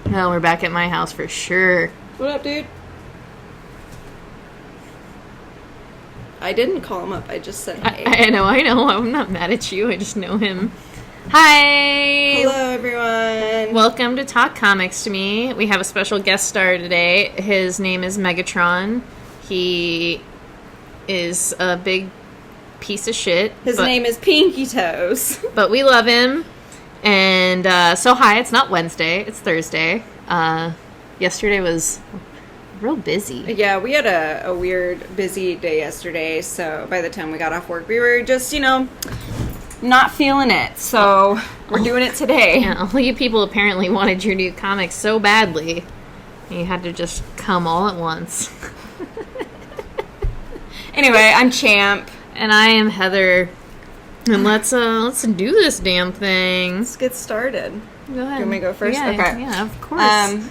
No, we're back at my house for sure. What up, dude? I didn't call him up. I just said hey. I know. I'm not mad at you. I just know him. Hi! Hello, everyone. Welcome to Talk Comics to Me. We have a special guest star today. His name is Megatron. He is a big piece of shit. His name is Pinky Toes. But we love him. And hi, it's not Wednesday. It's Thursday. Yesterday was real busy. Yeah, we had a weird, busy day yesterday. So by the time we got off work, we were just, not feeling it. So we're doing it today. Yeah, all you people apparently wanted your new comics so badly. You had to just come all at once. Anyway, I'm Champ. And I am Heather. And let's do this damn thing. Let's get started. Go ahead. You want me to go first? Yeah, okay. Yeah, of course.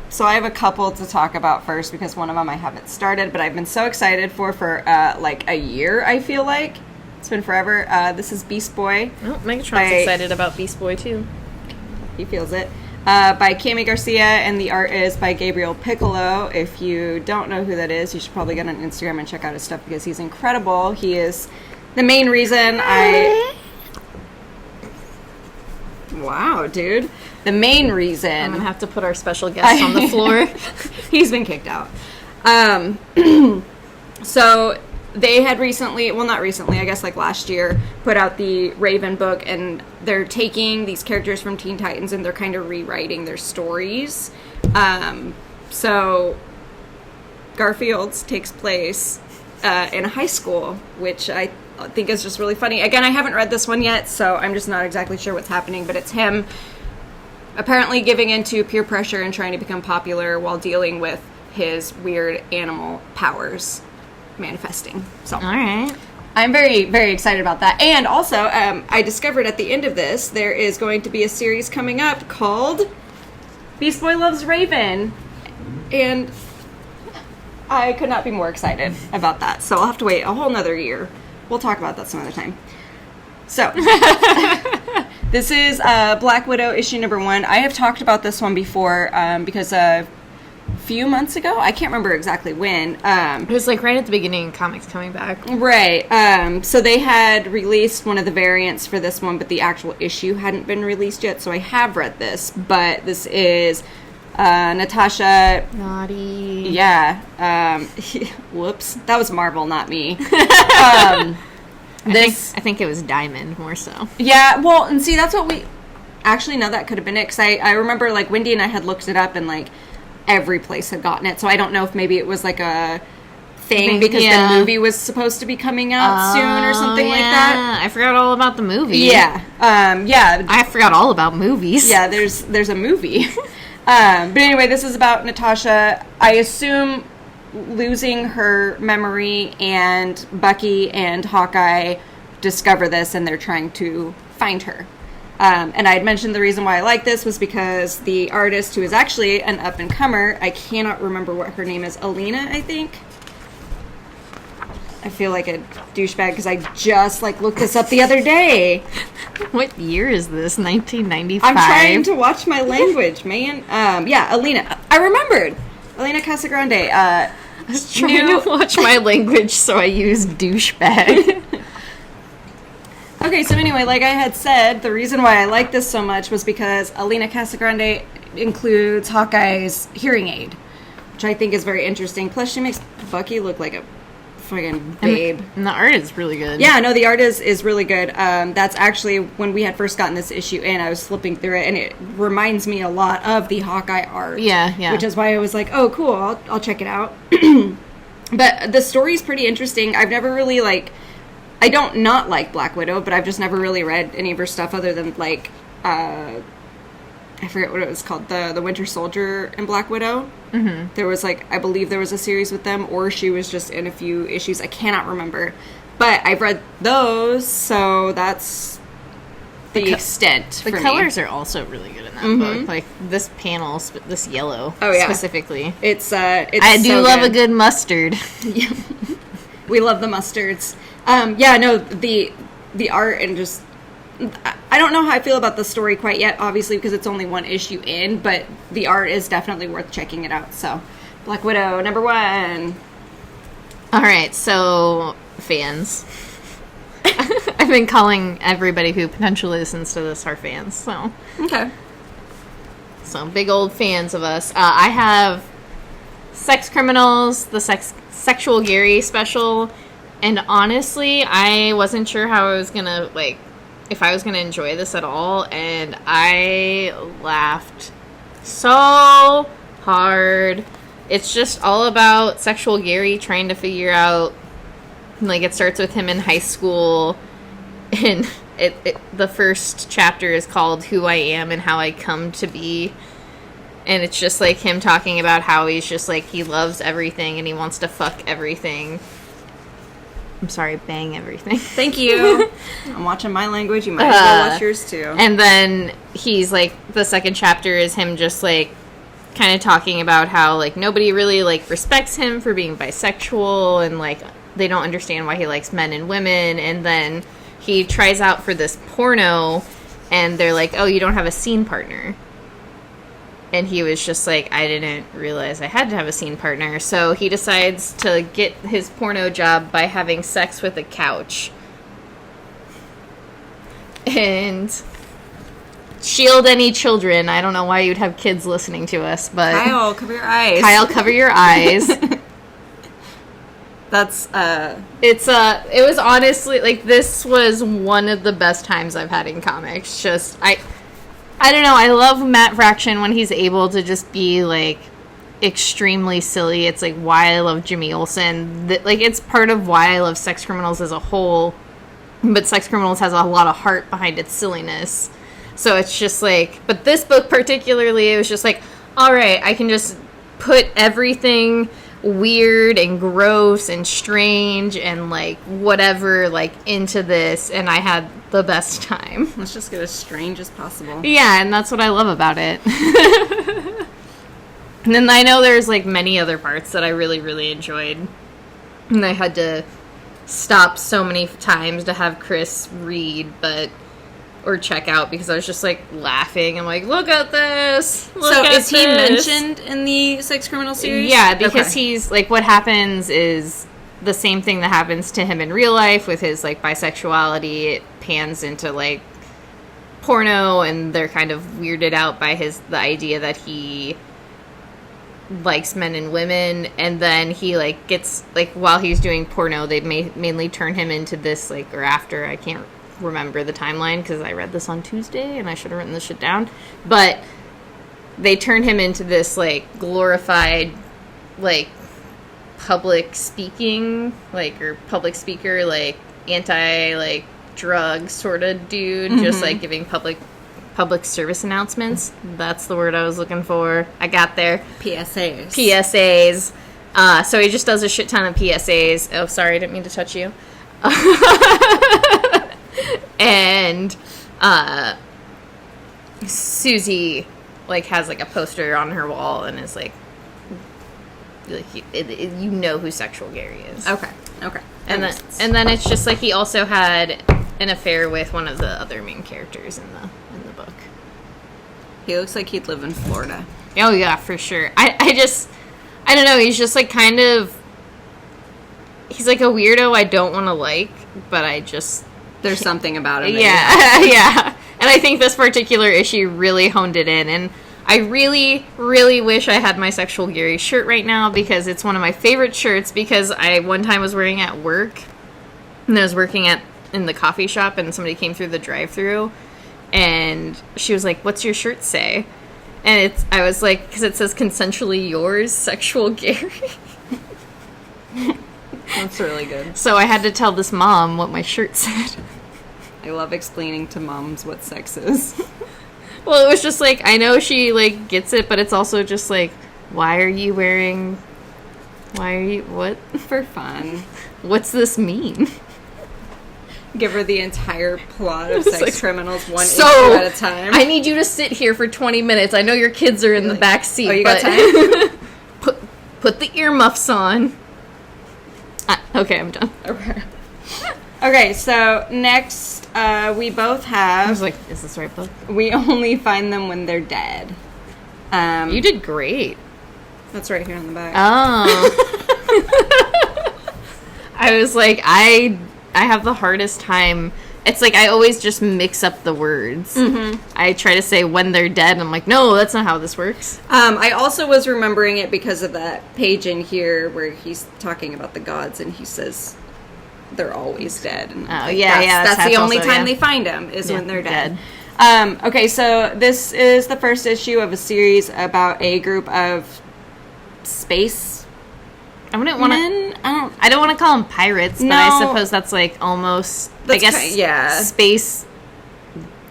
So I have a couple to talk about first because one of them I haven't started, but I've been so excited for like a year, I feel like. It's been forever. This is Beast Boy. Oh, Megatron's excited about Beast Boy, too. He feels it. By Cami Garcia, and the art is by Gabriel Piccolo. If you don't know who that is, you should probably get on Instagram and check out his stuff because he's incredible. He is the main reason Wow, dude. The main reason... I'm going to have to put our special guest on the floor. He's been kicked out. So... They had recently, well, not recently, I guess like last year, put out the Raven book, and they're taking these characters from Teen Titans and they're kind of rewriting their stories. So Garfield's takes place in a high school, which I think is just really funny. Again, I haven't read this one yet, so I'm just not exactly sure what's happening, but it's him apparently giving into peer pressure and trying to become popular while dealing with his weird animal powers manifesting. So all right, I'm very, very excited about that. And also I discovered at the end of this there is going to be a series coming up called Beast Boy Loves Raven, and I could not be more excited about that. So I'll have to wait a whole nother year. We'll talk about that some other time. So this is Black Widow issue number 1. I have talked about this one before because few months ago, I can't remember exactly when. It was like right at the beginning of comics coming back. Right. So they had released one of the variants for this one, but the actual issue hadn't been released yet, so I have read this. But this is Natasha... Naughty. Yeah. Whoops. That was Marvel, not me. I think it was Diamond, more so. Yeah, well, and see, that's what we... Actually, no, that could have been it, because I remember, like, Wendy and I had looked it up, and, like, every place had gotten it, so I don't know if maybe it was like a thing because the movie was supposed to be coming out soon or something like that. I forgot all about the movie. Yeah. I forgot all about movies. Yeah, there's a movie. But anyway, this is about Natasha, I assume, losing her memory, and Bucky and Hawkeye discover this and they're trying to find her. And I had mentioned the reason why I like this was because the artist, who is actually an up-and-comer, I cannot remember what her name is, Alina, I think? I feel like a douchebag because I just, looked this up the other day. What year is this? 1995? I'm trying to watch my language, man. Yeah, Alina. I remembered. Alina Casagrande. I was trying to watch my language, so I used douchebag. Okay, so anyway, like I had said, the reason why I like this so much was because Alina Casagrande includes Hawkeye's hearing aid, which I think is very interesting. Plus, she makes Bucky look like a fucking babe. And the art is really good. Yeah, no, the art is really good. That's actually, when we had first gotten this issue in, I was flipping through it, and it reminds me a lot of the Hawkeye art. Yeah. Which is why I was like, oh, cool, I'll check it out. But the story's pretty interesting. I've never really, I don't not like Black Widow, but I've just never really read any of her stuff other than, I forget what it was called, the Winter Soldier and Black Widow. Mm-hmm. There was, I believe there was a series with them, or she was just in a few issues. I cannot remember. But I've read those, so that's the extent The colors are also really good in that book. Like, this panel, this yellow, specifically. It's I do love a good mustard. We love the mustards. The art and just... I I don't know how I feel about the story quite yet, obviously, because it's only one issue in, but the art is definitely worth checking it out. So, Black Widow, number 1. All right, so fans. I've been calling everybody who potentially listens to this our fans, so. Okay. So, big old fans of us. I have Sex Criminals, the Sexual Gary special, and honestly, I wasn't sure how I was gonna, if I was gonna enjoy this at all, and I laughed so hard. It's just all about Sexual Gary trying to figure out, it starts with him in high school, and the first chapter is called Who I Am and How I Come to Be, and it's just, him talking about how he's just, he loves everything, and he wants to fuck everything. I'm sorry, bang everything. Thank you. I'm watching my language. You might as well watch yours, too. And then he's, the second chapter is him just, kind of talking about how, nobody really, respects him for being bisexual, and, they don't understand why he likes men and women, and then he tries out for this porno, and they're like, oh, you don't have a scene partner. And he was just like, I didn't realize I had to have a scene partner. So he decides to get his porno job by having sex with a couch. And shield any children. I don't know why you'd have kids listening to us, but... Kyle, cover your eyes. Kyle, cover your eyes. That's, it was honestly, this was one of the best times I've had in comics. I don't know, I love Matt Fraction when he's able to just be, extremely silly. It's, why I love Jimmy Olsen. It's part of why I love Sex Criminals as a whole, but Sex Criminals has a lot of heart behind its silliness. So it's just, but this book particularly, it was just all right, I can just put everything weird and gross and strange and whatever into this, and I had the best time. Let's just get as strange as possible. Yeah, and that's what I love about it. And then I know there's many other parts that I really, really enjoyed, and I had to stop so many times to have Chris read or check out because I was just laughing. I'm look at this. Is he mentioned in the Sex Criminal series? Yeah, because he's what happens is the same thing that happens to him in real life with his bisexuality. It pans into porno, and they're kind of weirded out by the idea that he likes men and women, and then he gets while he's doing porno, they mainly turn him into this or after, I can't remember the timeline because I read this on Tuesday and I should have written this shit down, but they turn him into this glorified public speaking or public speaker anti drug sort of dude, just giving public service announcements. That's the word I was looking for. I got there. PSAs. So he just does a shit ton of PSAs. Oh, sorry, I didn't mean to touch you. And Susie has a poster on her wall and is you know who Sexual Gary is. Okay. And then it's just he also had an affair with one of the other main characters in the book. He looks like he'd live in Florida. Oh yeah, for sure. I don't know, he's just kind of, he's a weirdo I don't want to but I just... There's something about him. Yeah, yeah. And I think this particular issue really honed it in. And I really, really wish I had my Sexual Gary shirt right now because it's one of my favorite shirts because I one time was wearing it at work. And I was working in the coffee shop and somebody came through the drive-thru. And she was like, what's your shirt say? And I was like, because it says consensually yours, Sexual Gary. That's really good. So I had to tell this mom what my shirt said. I love explaining to moms what sex is. Well, it was just I know she gets it, but it's also just why are you what? For fun. What's this mean? Give her the entire plot of Sex Criminals one issue at a time. I need you to sit here for 20 minutes. I know your kids are in the back seat. Oh, you got time? Put the earmuffs on. Okay, I'm done. Okay, so next We both I have. was like, is this the right book? We only find them when they're dead. You did great. That's right here on the back. Oh. I was like, I have the hardest time. It's like I always just mix up the words. Mm-hmm. I try to say when they're dead, and I'm like, no, that's not how this works. I also was remembering it because of that page in here where he's talking about the gods, and he says they're always dead. And that's the only time they find them is when they're dead. Okay, so this is the first issue of a series about a group of space. I wouldn't want to. I don't want to call them pirates, but I suppose that's like almost. Space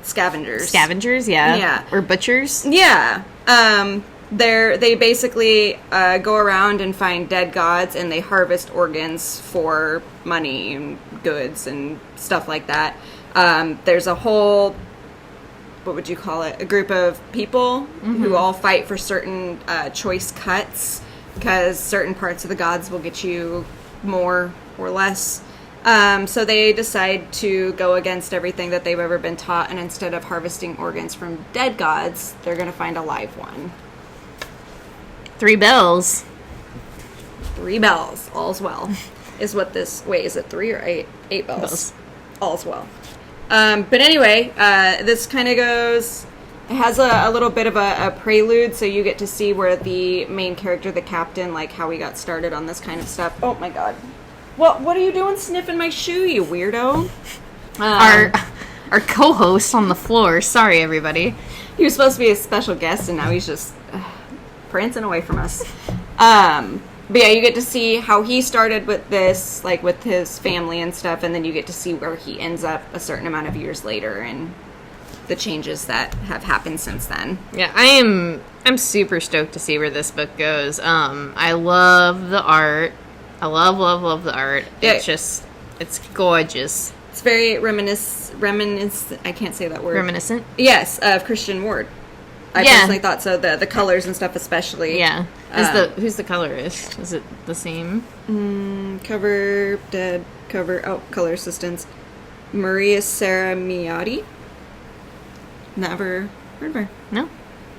scavengers, yeah, or butchers, yeah. They basically go around and find dead gods, and they harvest organs for money and goods and stuff like that. There's a whole, what would you call it? A group of people who all fight for certain choice cuts. Because certain parts of the gods will get you more or less. So they decide to go against everything that they've ever been taught, and instead of harvesting organs from dead gods, they're going to find a live one. 3 bells. 3 bells. All's well. Is what this... Wait, is it 3 or 8? 8 bells. All's well. But anyway, this kind of goes... It has a little bit of a prelude, so you get to see where the main character, the captain, like how he got started on this kind of stuff. Oh my god. What are you doing sniffing my shoe, you weirdo? Our co-host on the floor. Sorry, everybody. He was supposed to be a special guest, and now he's just prancing away from us. But yeah, you get to see how he started with this, like with his family and stuff, and then you get to see where he ends up a certain amount of years later, and the changes that have happened since then. Yeah, I'm super stoked to see where this book goes. I love the art. I love the art. Yeah. It's gorgeous. It's very reminiscent. I can't say that word. Reminiscent? Yes, of Christian Ward. I personally thought so. The colors and stuff, especially. Yeah. Who's the colorist? Is it the same? Color assistants. Maria Sarah Miotti. Never heard of her. No.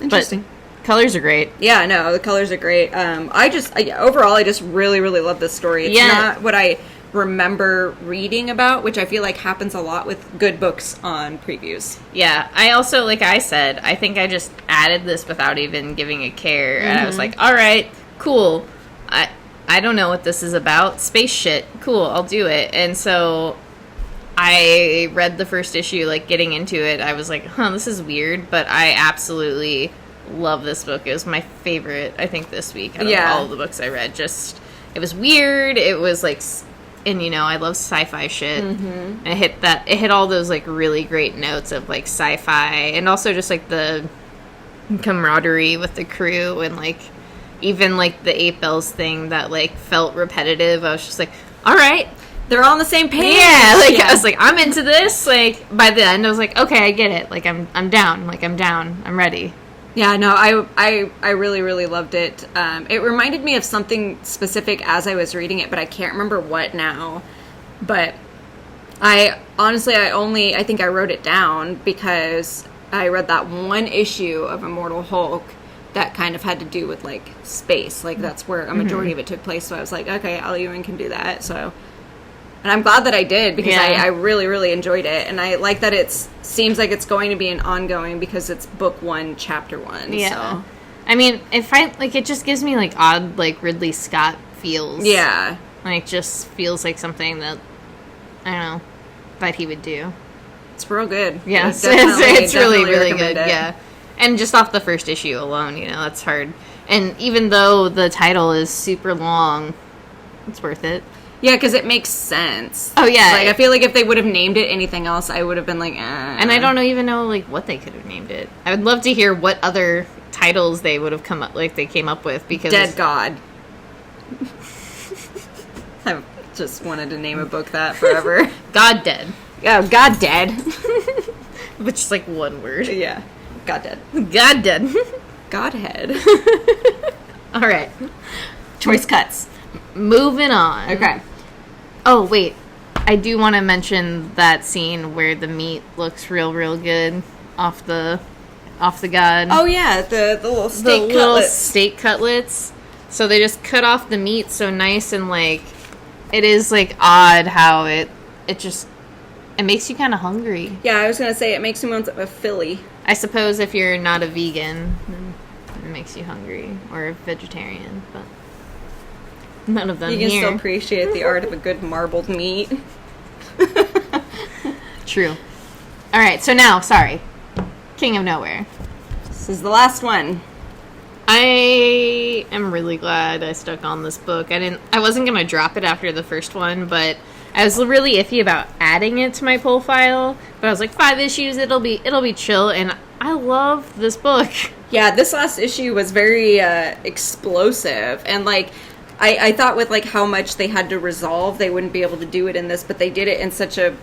Interesting. But colors are great. Yeah, no, the colors are great. Overall, I just really, really love this story. It's not what I remember reading about, which I feel like happens a lot with good books on previews. Yeah, I also, like I said, I think I just added this without even giving a care. And I was like, all right, cool. I don't know what this is about. Space shit. Cool, I'll do it. And so I read the first issue, like, getting into it. I was like, this is weird, but I absolutely love this book. It was my favorite, I think, this week out of all of the books I read. Just, it was weird. It was, like, and, I love sci-fi shit. And it hit all those, like, really great notes of, like, sci-fi, and also just, like, the camaraderie with the crew, and, like, even, like, the 8 bells thing that, like, felt repetitive. I was just like, all right. They're all on the same page. Yeah, I was like, I'm into this. Like, by the end, I was like, okay, I get it. Like, I'm down. Like, I'm down. I'm ready. Yeah, no, I really, really loved it. It reminded me of something specific as I was reading it, but I can't remember what now. But I think I wrote it down because I read that one issue of Immortal Hulk that kind of had to do with, like, space. Like, that's where a majority of it took place. So I was like, okay, Al-Ewing can do that. So... And I'm glad that I did, because I really, really enjoyed it. And I like that it seems like it's going to be an ongoing, because it's book 1, chapter 1. Yeah. So. I mean, it just gives me, like, odd, like, Ridley Scott feels. Yeah. Like, just feels like something that, I don't know, that he would do. It's real good. Yeah, it's really, really good. Yeah. And just off the first issue alone, that's hard. And even though the title is super long, it's worth it. Yeah, because it makes sense. Oh, yeah. Like, I feel like if they would have named it anything else, I would have been like, And I don't even know, like, what they could have named it. I would love to hear what other titles they would have came up with, because... Dead God. I just wanted to name a book that forever. God Dead. Oh, God Dead. Which is, like, one word. Yeah. God Dead. God Dead. Godhead. All right. Choice cuts. Moving on. Okay. Oh, wait. I do want to mention that scene where the meat looks real good off the god. Oh yeah, the little steak little cutlets. steak cutlets. So they just cut off the meat so nice, and like it is like odd how it makes you kind of hungry. Yeah, I was gonna say it makes me want a Philly. I suppose if you're not a vegan, then it makes you hungry, or a vegetarian, but none of them You can here. still appreciate the art of a good marbled meat. True. All right, so now, sorry, King of Nowhere. This is the last one. I am really glad I stuck on this book. I wasn't gonna drop it after the first one, but I was really iffy about adding it to my pull file. But I was like, 5 issues, it'll be chill, and I love this book. Yeah, this last issue was very explosive, and like I thought with like how much they had to resolve, they wouldn't be able to do it in this, but they did it in such a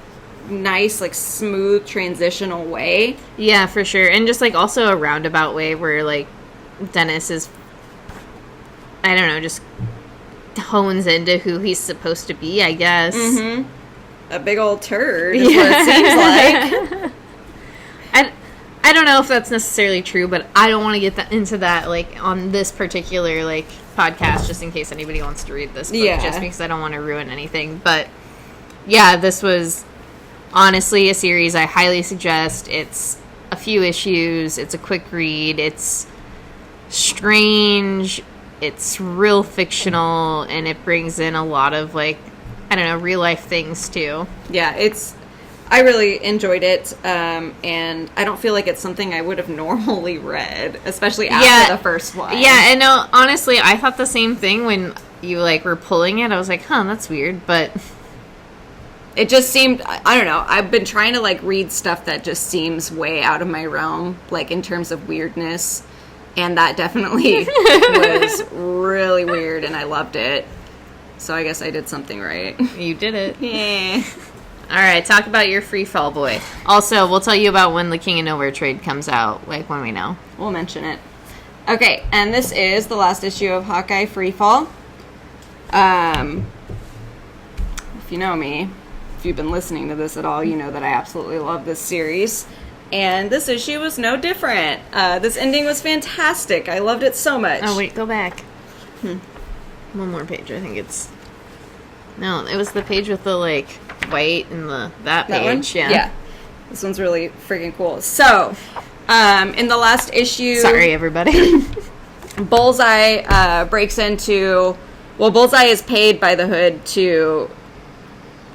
nice, like smooth transitional way. Yeah, for sure, and just like also a roundabout way where like Dennis is, I don't know, just hones into who he's supposed to be, I guess. Mm-hmm. A big old turd is what it seems like. I don't know if that's necessarily true, but I don't want to get into that like on this particular like podcast, just in case anybody wants to read this book, just because I don't want to ruin anything. But yeah, this was honestly a series I highly suggest. It's a few issues, it's a quick read, it's strange, it's real fictional, and it brings in a lot of like, I don't know, real life things too. Yeah, I really enjoyed it, and I don't feel like it's something I would have normally read, especially after the first one. Yeah, and no, honestly, I thought the same thing when you like were pulling it. I was like, that's weird, but it just seemed, I don't know, I've been trying to like read stuff that just seems way out of my realm, like in terms of weirdness, and that definitely was really weird, and I loved it. So I guess I did something right. You did it. Yeah. All right, talk about your Free Fall boy. Also, we'll tell you about when the King of Nowhere trade comes out, like when we know. We'll mention it. Okay, and this is the last issue of Hawkeye Free Fall. If you know me, if you've been listening to this at all, you know that I absolutely love this series. And this issue was no different. This ending was fantastic. I loved it so much. Oh, wait, go back. One more page, I think it's... No, it was the page with the, like, white and that page. One? Yeah. This one's really freaking cool. So, in the last issue... Sorry, everybody. Bullseye breaks into... Well, Bullseye is paid by the Hood to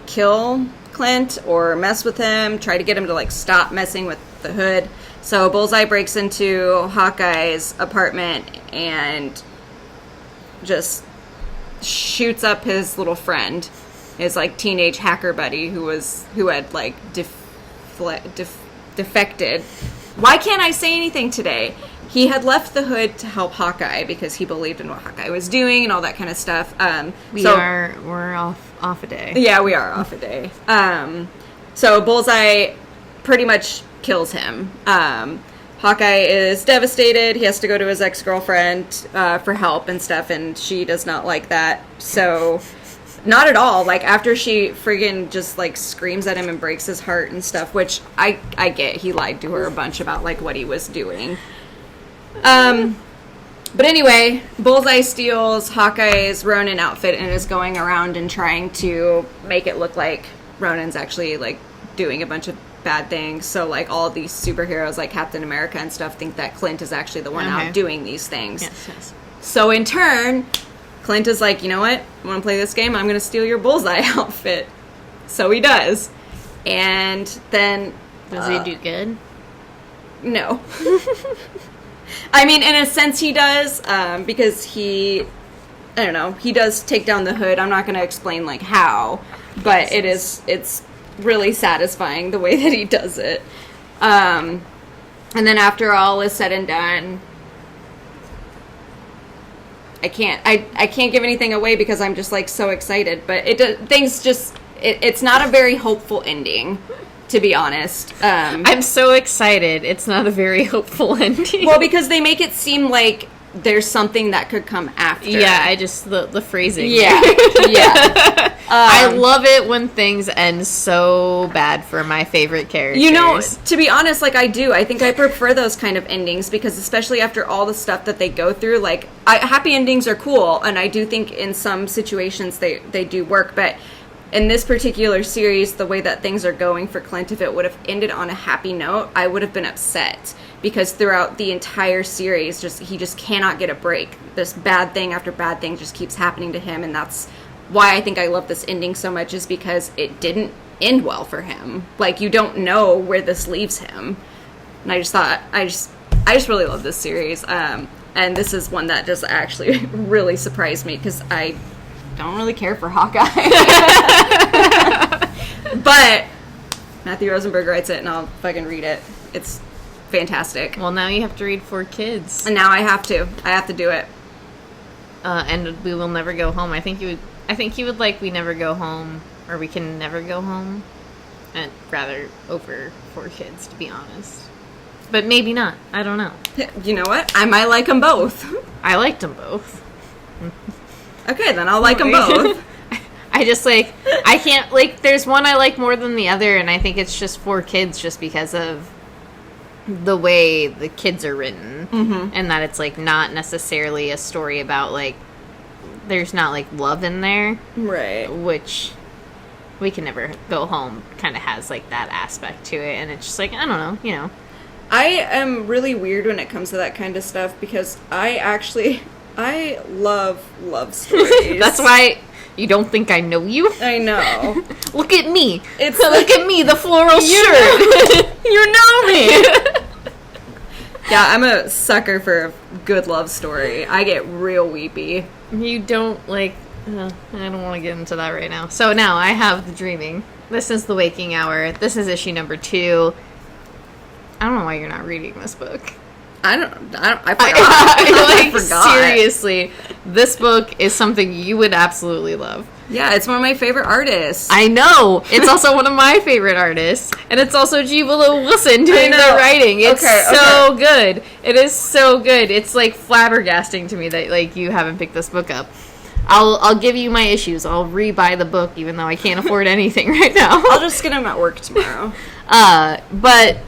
kill Clint or mess with him, try to get him to, like, stop messing with the Hood. So, Bullseye breaks into Hawkeye's apartment and just shoots up his little friend, his like teenage hacker buddy who had like defected. Why can't I say anything today? He had left the Hood to help Hawkeye because he believed in what Hawkeye was doing and all that kind of stuff. We're off a day. Yeah, we are off a day. So Bullseye pretty much kills him. Hawkeye is devastated. He has to go to his ex-girlfriend for help and stuff, and she does not like that. So, not at all. Like, after she friggin' just, like, screams at him and breaks his heart and stuff, which I get. He lied to her a bunch about, like, what he was doing. But anyway, Bullseye steals Hawkeye's Ronin outfit and is going around and trying to make it look like Ronin's actually, like, doing a bunch of bad things. So like all of these superheroes like Captain America and stuff think that Clint is actually the one out doing these things. Yes. So in turn, Clint is like, you know what? You want to play this game? I'm going to steal your Bullseye outfit. So he does. And then... Does he do good? No. I mean, in a sense he does, because he... I don't know. He does take down the Hood. I'm not going to explain like how, but it's really satisfying the way that he does it. And then after all is said and done, I can't give anything away because I'm just like so excited, but it's not a very hopeful ending, to be honest. I'm so excited. It's not a very hopeful ending. Well, because they make it seem like there's something that could come after. Yeah, I just, the phrasing. Yeah, yeah. I love it when things end so bad for my favorite characters. You know, to be honest, like, I do. I think I prefer those kind of endings because especially after all the stuff that they go through, like, happy endings are cool, and I do think in some situations they do work, but in this particular series, the way that things are going for Clint, if it would have ended on a happy note, I would have been upset because throughout the entire series, he just cannot get a break. This bad thing after bad thing just keeps happening to him, and that's why I think I love this ending so much, is because it didn't end well for him. Like, you don't know where this leaves him. And I just thought, I just really love this series. And this is one that just actually really surprised me because I don't really care for Hawkeye. But Matthew Rosenberg writes it, and I'll fucking read it. It's fantastic. Well, now you have to read 4 Kids. And now I have to do it. And We Will Never Go Home. I think you would like We Never Go Home, or We Can Never Go Home, and rather over 4 Kids, to be honest. But maybe not. I don't know. You know what? I might like them both. I liked them both. Okay, then I'll like them both. I just, like, I can't, like, there's one I like more than the other, and I think it's just 4 Kids just because of the way the kids are written, and that it's, like, not necessarily a story about, like, there's not, like, love in there. Right. Which We Can Never Go Home kind of has, like, that aspect to it, and it's just, like, I don't know, you know. I am really weird when it comes to that kind of stuff because I love love stories. That's why you don't think I know you? I know. Look at me. Look at me, the floral shirt. You know me. Yeah, I'm a sucker for a good love story. I get real weepy. You don't, like... I don't want to get into that right now. So now I have The Dreaming. This is The Waking Hour. This is issue number 2. I don't know why you're not reading this book. I forgot. I forgot. Seriously, this book is something you would absolutely love. Yeah, it's one of my favorite artists. I know. It's also one of my favorite artists. And it's also G. Willow Wilson doing the writing. It's so good. It is so good. It's, like, flabbergasting to me that, like, you haven't picked this book up. I'll give you my issues. I'll rebuy the book even though I can't afford anything right now. I'll just get them at work tomorrow. But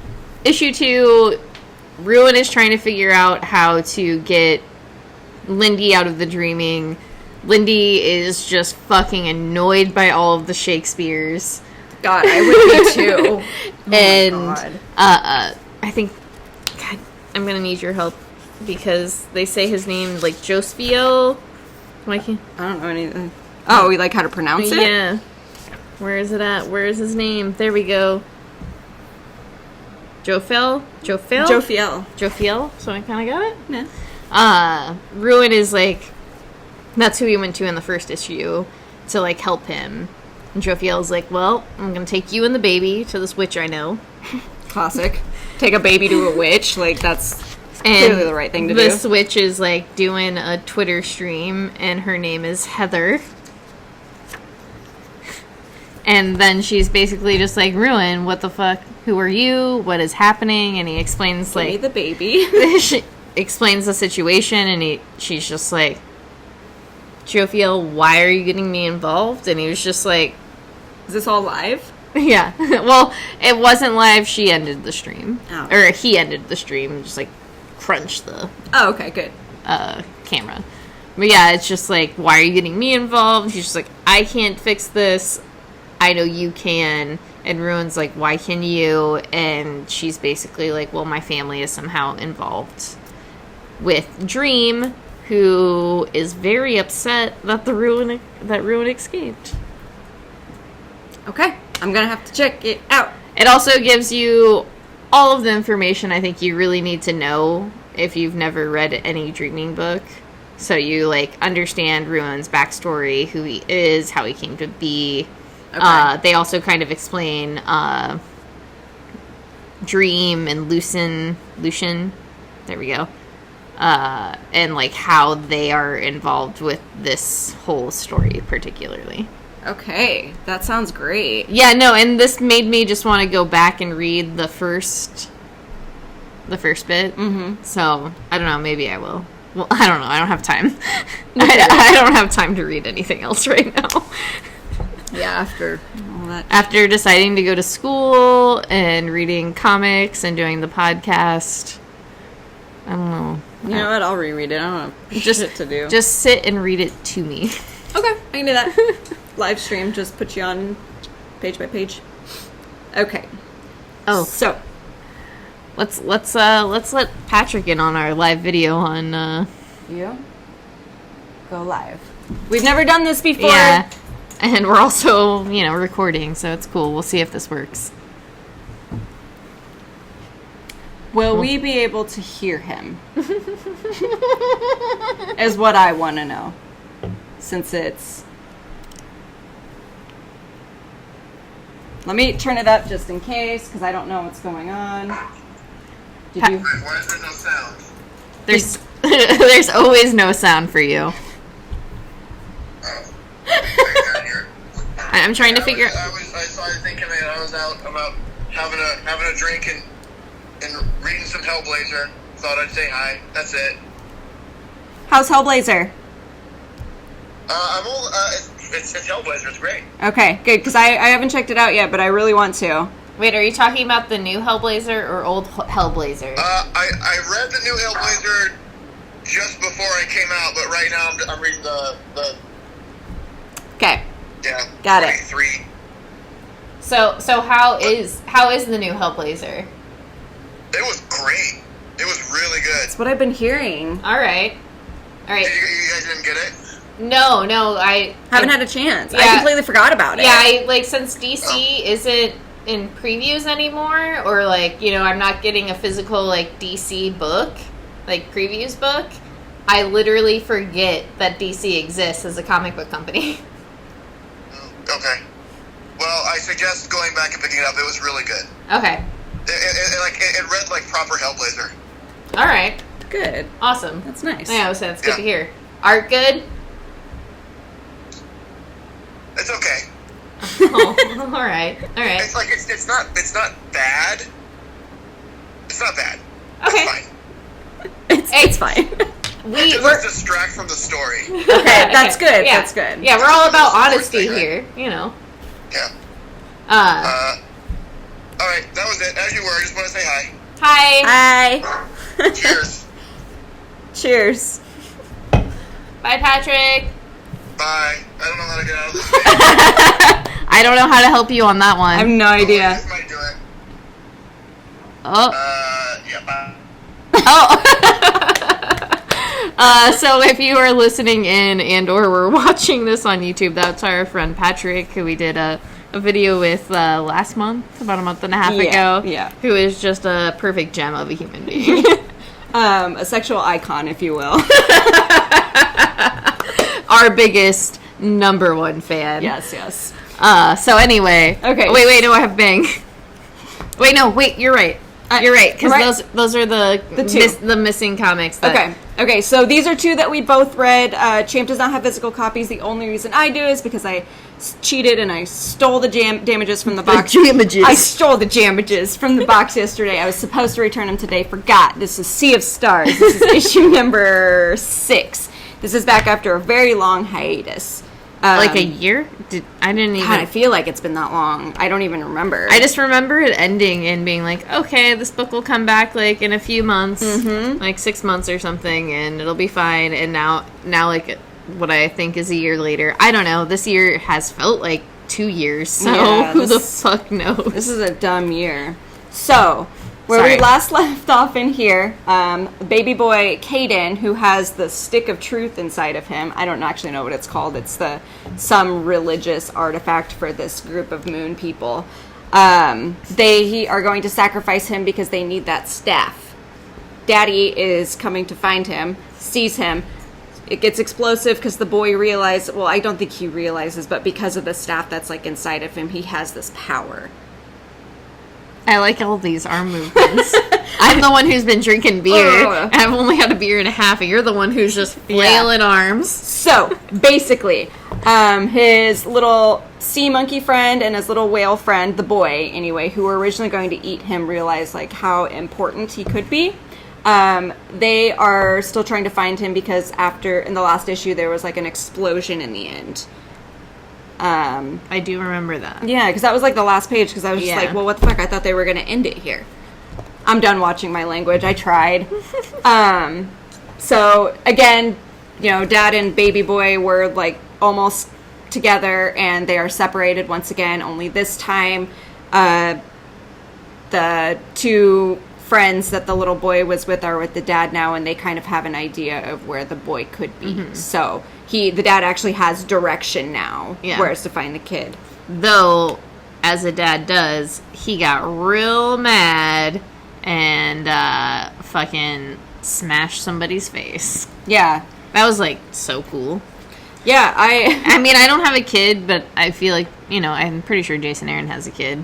issue 2, Ruin is trying to figure out how to get Lindy out of the dreaming. Lindy is just fucking annoyed by all of the Shakespeares. God, I would be too. And I think, God, I'm gonna need your help because they say his name like Jospiel. Why can't I don't know anything. Oh, we like how to pronounce it? Yeah. Where is it at? Where is his name? There we go. Jophiel? So I kind of got it? Yeah. Ruin is like, that's who he went to in the first issue to like help him. And Jophiel's like, well, I'm going to take you and the baby to this witch I know. Classic. Take a baby to a witch. Like, that's clearly the right thing to do. This witch is like doing a Twitter stream and her name is Heather. And then she's basically just like, Ruin, what the fuck? Who are you? What is happening? And he explains, like... Give me the baby. She explains the situation, and she's just like, Jophiel, why are you getting me involved? And he was just like... Is this all live? Yeah. Well, it wasn't live. She ended the stream. Oh. Or he ended the stream and just, like, crunched the... Oh, okay, good. Camera. But yeah, it's just like, why are you getting me involved? He's just like, I can't fix this. I know you can. And Ruin's like, why can you? And she's basically like, well, my family is somehow involved with Dream, who is very upset that Ruin escaped. Okay, I'm gonna have to check it out. It also gives you all of the information I think you really need to know if you've never read any Dreaming book. So you, like, understand Ruin's backstory, who he is, how he came to be. Okay. They also kind of explain Dream and Lucian, there we go, and, like, how they are involved with this whole story particularly. Okay, that sounds great. Yeah, no, and this made me just want to go back and read the first bit. Mm-hmm. So, I don't know, maybe I will. Well, I don't know. I don't have time. I don't have time to read anything else right now. Yeah, after all that. After deciding to go to school and reading comics and doing the podcast, I don't know. You know what? I'll reread it. I don't know. Shit to do. Just sit and read it to me. Okay, I can do that. Live stream, just put you on page by page. Okay. Oh, so let's let Patrick in on our live video on. Yeah. Go live. We've never done this before. Yeah, and we're also recording, so it's cool. We'll see if this works. Will we be able to hear him? Is what I want to know. Since it's... Let me turn it up just in case, because I don't know what's going on. Did you... Why is there no sound? There's always no sound for you. I'm trying to figure... I started thinking that I was out about having a drink and reading some Hellblazer. Thought I'd say hi. That's it. How's Hellblazer? It's Hellblazer. It's great. Okay, good, because I haven't checked it out yet, but I really want to. Wait, are you talking about the new Hellblazer or old Hellblazer? I read the new Hellblazer just before I came out, but right now I'm reading the Okay. Yeah. Got it. 23. So how is the new Hellblazer? It was great. It was really good. That's what I've been hearing. All right. You guys didn't get it? No, I Haven't had a chance. Yeah. I completely forgot about it. Yeah, since DC isn't in previews anymore, or I'm not getting a physical DC book, previews book. I literally forget that DC exists as a comic book company. Okay. Well, I suggest going back and picking it up. It was really good. Okay. It read like proper Hellblazer. All right. Good. Awesome. That's nice. Yeah, so that's good to hear. Art good? It's okay. Oh, all right. It's it's not bad. It's not bad. Okay. It's fine. It's fine. It doesn't distract from the story. Okay, that's good. Yeah. That's good. Yeah, we're all about honesty here, Yeah. All right, that was it. As you were, I just want to say hi. Hi. Cheers. Cheers. Bye, Patrick. Bye. I don't know how to get out of this thing. I don't know how to help you on that one. I have no idea. This might do it. Oh. Bye. Oh. So if you are listening in and/or were watching this on YouTube, that's our friend Patrick, who we did a video with last month, about a month and a half ago. Yeah. Who is just a perfect gem of a human being. A sexual icon, if you will. Our biggest number one fan. Yes. So anyway. Okay. Wait, no, I have Bang. Wait, you're right. You're right, because those are the two. The missing comics. Okay, so these are two that we both read. Champ does not have physical copies. The only reason I do is because I cheated and I stole the damages from the box. I stole the damages from the box yesterday. I was supposed to return them today. Forgot. This is Sea of Stars. This is issue number 6. This is back after a very long hiatus. Like a year? I didn't even... God, I feel like it's been that long. I don't even remember. I just remember it ending and being like, okay, this book will come back in a few months, 6 months or something, and it'll be fine. And now what I think is a year later, I don't know. This year has felt like 2 years, so who the fuck knows? This is a dumb year. So... Where we last left off in here, baby boy Caden, who has the stick of truth inside of him. I don't actually know what it's called. It's some religious artifact for this group of moon people. They are going to sacrifice him because they need that staff. Daddy is coming to find him, sees him. It gets explosive because the boy realizes, well, I don't think he realizes, but because of the staff that's inside of him, he has this power. I like all these arm movements. I'm the one who's been drinking beer. I've only had a beer and a half, and you're the one who's just flailing arms. So, basically, his little sea monkey friend and his little whale friend, the boy, anyway, who were originally going to eat him, realized, how important he could be. They are still trying to find him because in the last issue, there was like an explosion in the end. I do remember that. Yeah, because that was like the last page, because I was just like, well, what the fuck? I thought they were going to end it here. I'm done watching my language. I tried. So, again, Dad and Baby Boy were like almost together, and they are separated once again, only this time the two friends that the little boy was with are with the dad now, and they kind of have an idea of where the boy could be. So the dad actually has direction now, whereas to find the kid. Though, as a dad does, he got real mad and fucking smashed somebody's face. Yeah. That was, like, so cool. Yeah, I mean, I don't have a kid, but I feel like, I'm pretty sure Jason Aaron has a kid.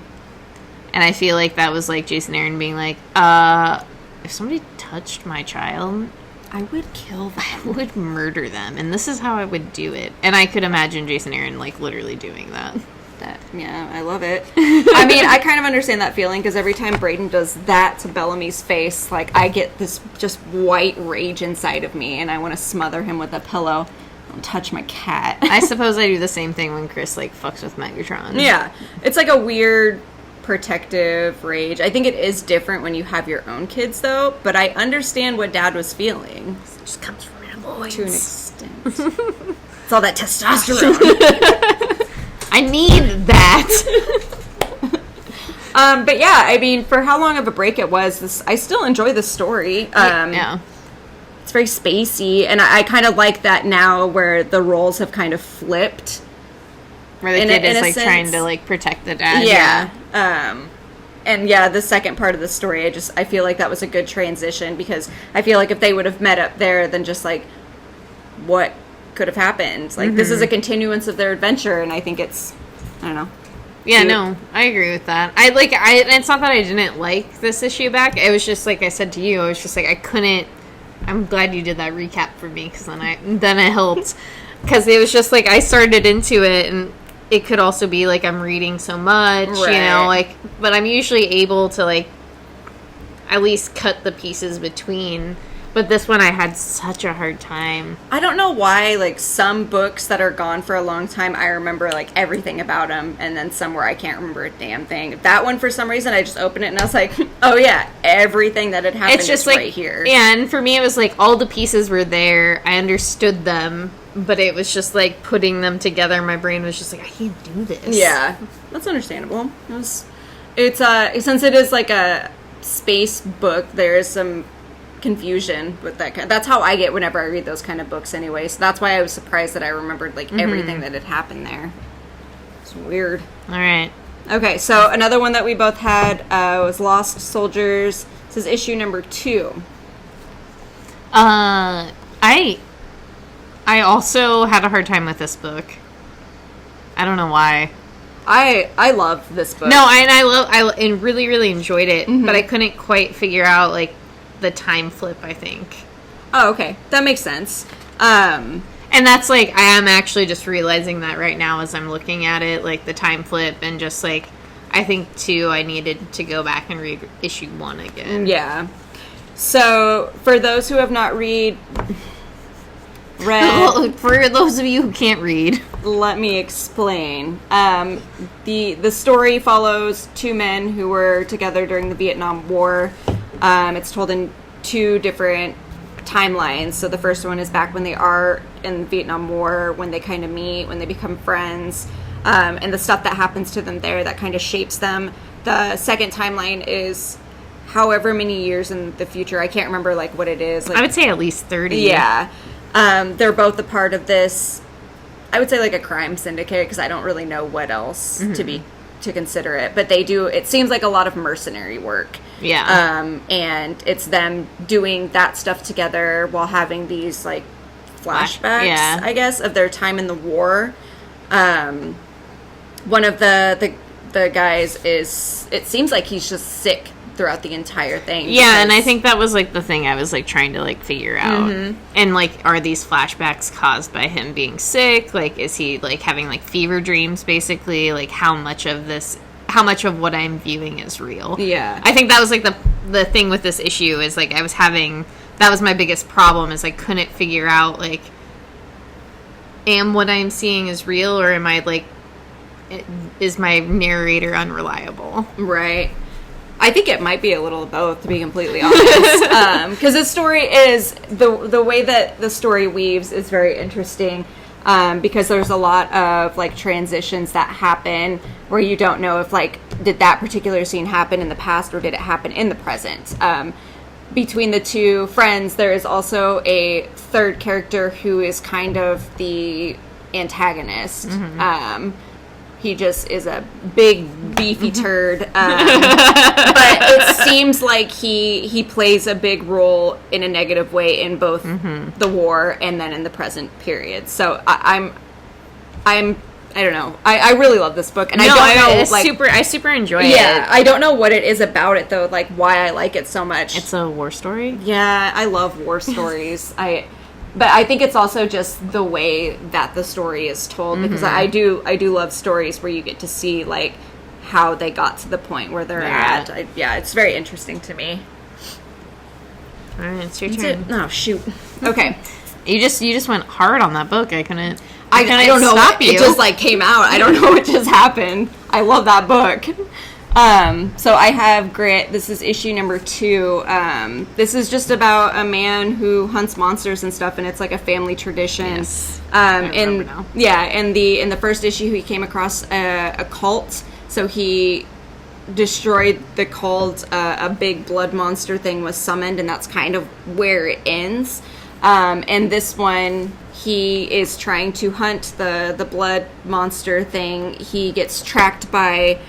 And I feel like that was, like, Jason Aaron being like, if somebody touched my child, I would kill them. I would murder them. And this is how I would do it. And I could imagine Jason Aaron, like, literally doing that. Yeah, I love it. I mean, I kind of understand that feeling, because every time Braden does that to Bellamy's face, like, I get this just white rage inside of me, and I want to smother him with a pillow. Don't touch my cat. I suppose I do the same thing when Chris, like, fucks with Megatron. Yeah. It's like a weird protective rage. I think it is different when you have your own kids, though, but I understand what Dad was feeling. It just comes from an avoidance. To an extent. It's all that testosterone. I need that. But yeah, I mean, for how long of a break it was, I still enjoy the story. Yeah. It's very spacey, and I kind of like that now, where the roles have kind of flipped. Where the kid is, like, trying to, like, protect the dad. Yeah. And yeah, the second part of the story, I feel like that was a good transition, because I feel like if they would have met up there, then just, like, what could have happened? Like, this is a continuance of their adventure, and I think it's, I don't know. Yeah, no, I agree with that. It's not that I didn't like this issue back. It was just, like I said to you, I was just, like, I couldn't. I'm glad you did that recap for me, because then it helped. Because it was just, like, I started into it, and it could also be, like, I'm reading so much, like, but I'm usually able to, like, at least cut the pieces between. But this one, I had such a hard time. I don't know why, like, some books that are gone for a long time, I remember, like, everything about them, and then some where I can't remember a damn thing. That one, for some reason, I just opened it, and I was like, oh, yeah, everything that had happened is like, right here. Yeah, and for me, it was, like, all the pieces were there. I understood them, but it was just, like, putting them together. My brain was just like, I can't do this. Yeah, that's understandable. It's since it is, like, a space book, there is some confusion with that kind. That's how I get whenever I read those kind of books anyway, so that's why I was surprised that I remembered, like, everything that had happened there. It's weird. All right. Okay, so another one that we both had was Lost Soldiers. This is issue number 2. I also had a hard time with this book. I don't know why. I love this book. No, I really, really enjoyed it, but I couldn't quite figure out, like, the time flip, I think. Oh, okay. That makes sense. And that's, like, I am actually just realizing that right now as I'm looking at it, like, the time flip, and just, like, I think, too, I needed to go back and read issue 1 again. Yeah. So, for those who have not read... For those of you who can't read, let me explain. The story follows 2 men who were together during the Vietnam War. It's told in 2 different timelines. So the first one is back when they are in the Vietnam War, when they kind of meet, when they become friends, and the stuff that happens to them there that kind of shapes them. The second timeline is however many years in the future. I can't remember, like, what it is. Like, I would say at least 30. Yeah. They're both a part of this, I would say, like, a crime syndicate, because I don't really know what else to consider it. But they do, it seems like a lot of mercenary work. Yeah. And it's them doing that stuff together while having these, like, flashbacks, I guess, of their time in the war. One of the guys is, it seems like he's just sick throughout the entire thing. Yeah, and I think that was, like, the thing I was, like, trying to, like, figure out. And, like, are these flashbacks caused by him being sick? Like, is he, like, having, like, fever dreams, basically? Like, how much of this how much of what I'm viewing is real. Yeah. I think that was like the thing with this issue is like that was my biggest problem is I couldn't figure out like, am what I'm seeing is real, or am I like, is my narrator unreliable? Right. I think it might be a little of both, to be completely honest. Because the story is, the way that the story weaves is very interesting. Because there's a lot of like transitions that happen where you don't know if like, did that particular scene happen in the past or did it happen in the present? Between the two friends, there is also a third character who is kind of the antagonist. He just is a big, beefy turd. But it seems like he plays a big role in a negative way in both the war and then in the present period. So I don't know. I really love this book, and I don't know. Like, I super enjoy it. Yeah, I don't know what it is about it though. Like why I like it so much. It's a war story. Yeah, I love war stories. But I think it's also just the way that the story is told, because I do love stories where you get to see like how they got to the point where they're at. It's very interesting to me. All right, it's your turn. Oh shoot. Okay. You just went hard on that book. I couldn't. I don't know. Stop you. It just like came out. I don't know what just happened. I love that book. So I have Grit. This is issue number 2. This is just about a man who hunts monsters and stuff, and it's like a family tradition. Yes. I remember now. Yeah, in the first issue, he came across a cult. So he destroyed the cult. A big blood monster thing was summoned, and that's kind of where it ends. And this one, he is trying to hunt the blood monster thing. He gets tracked by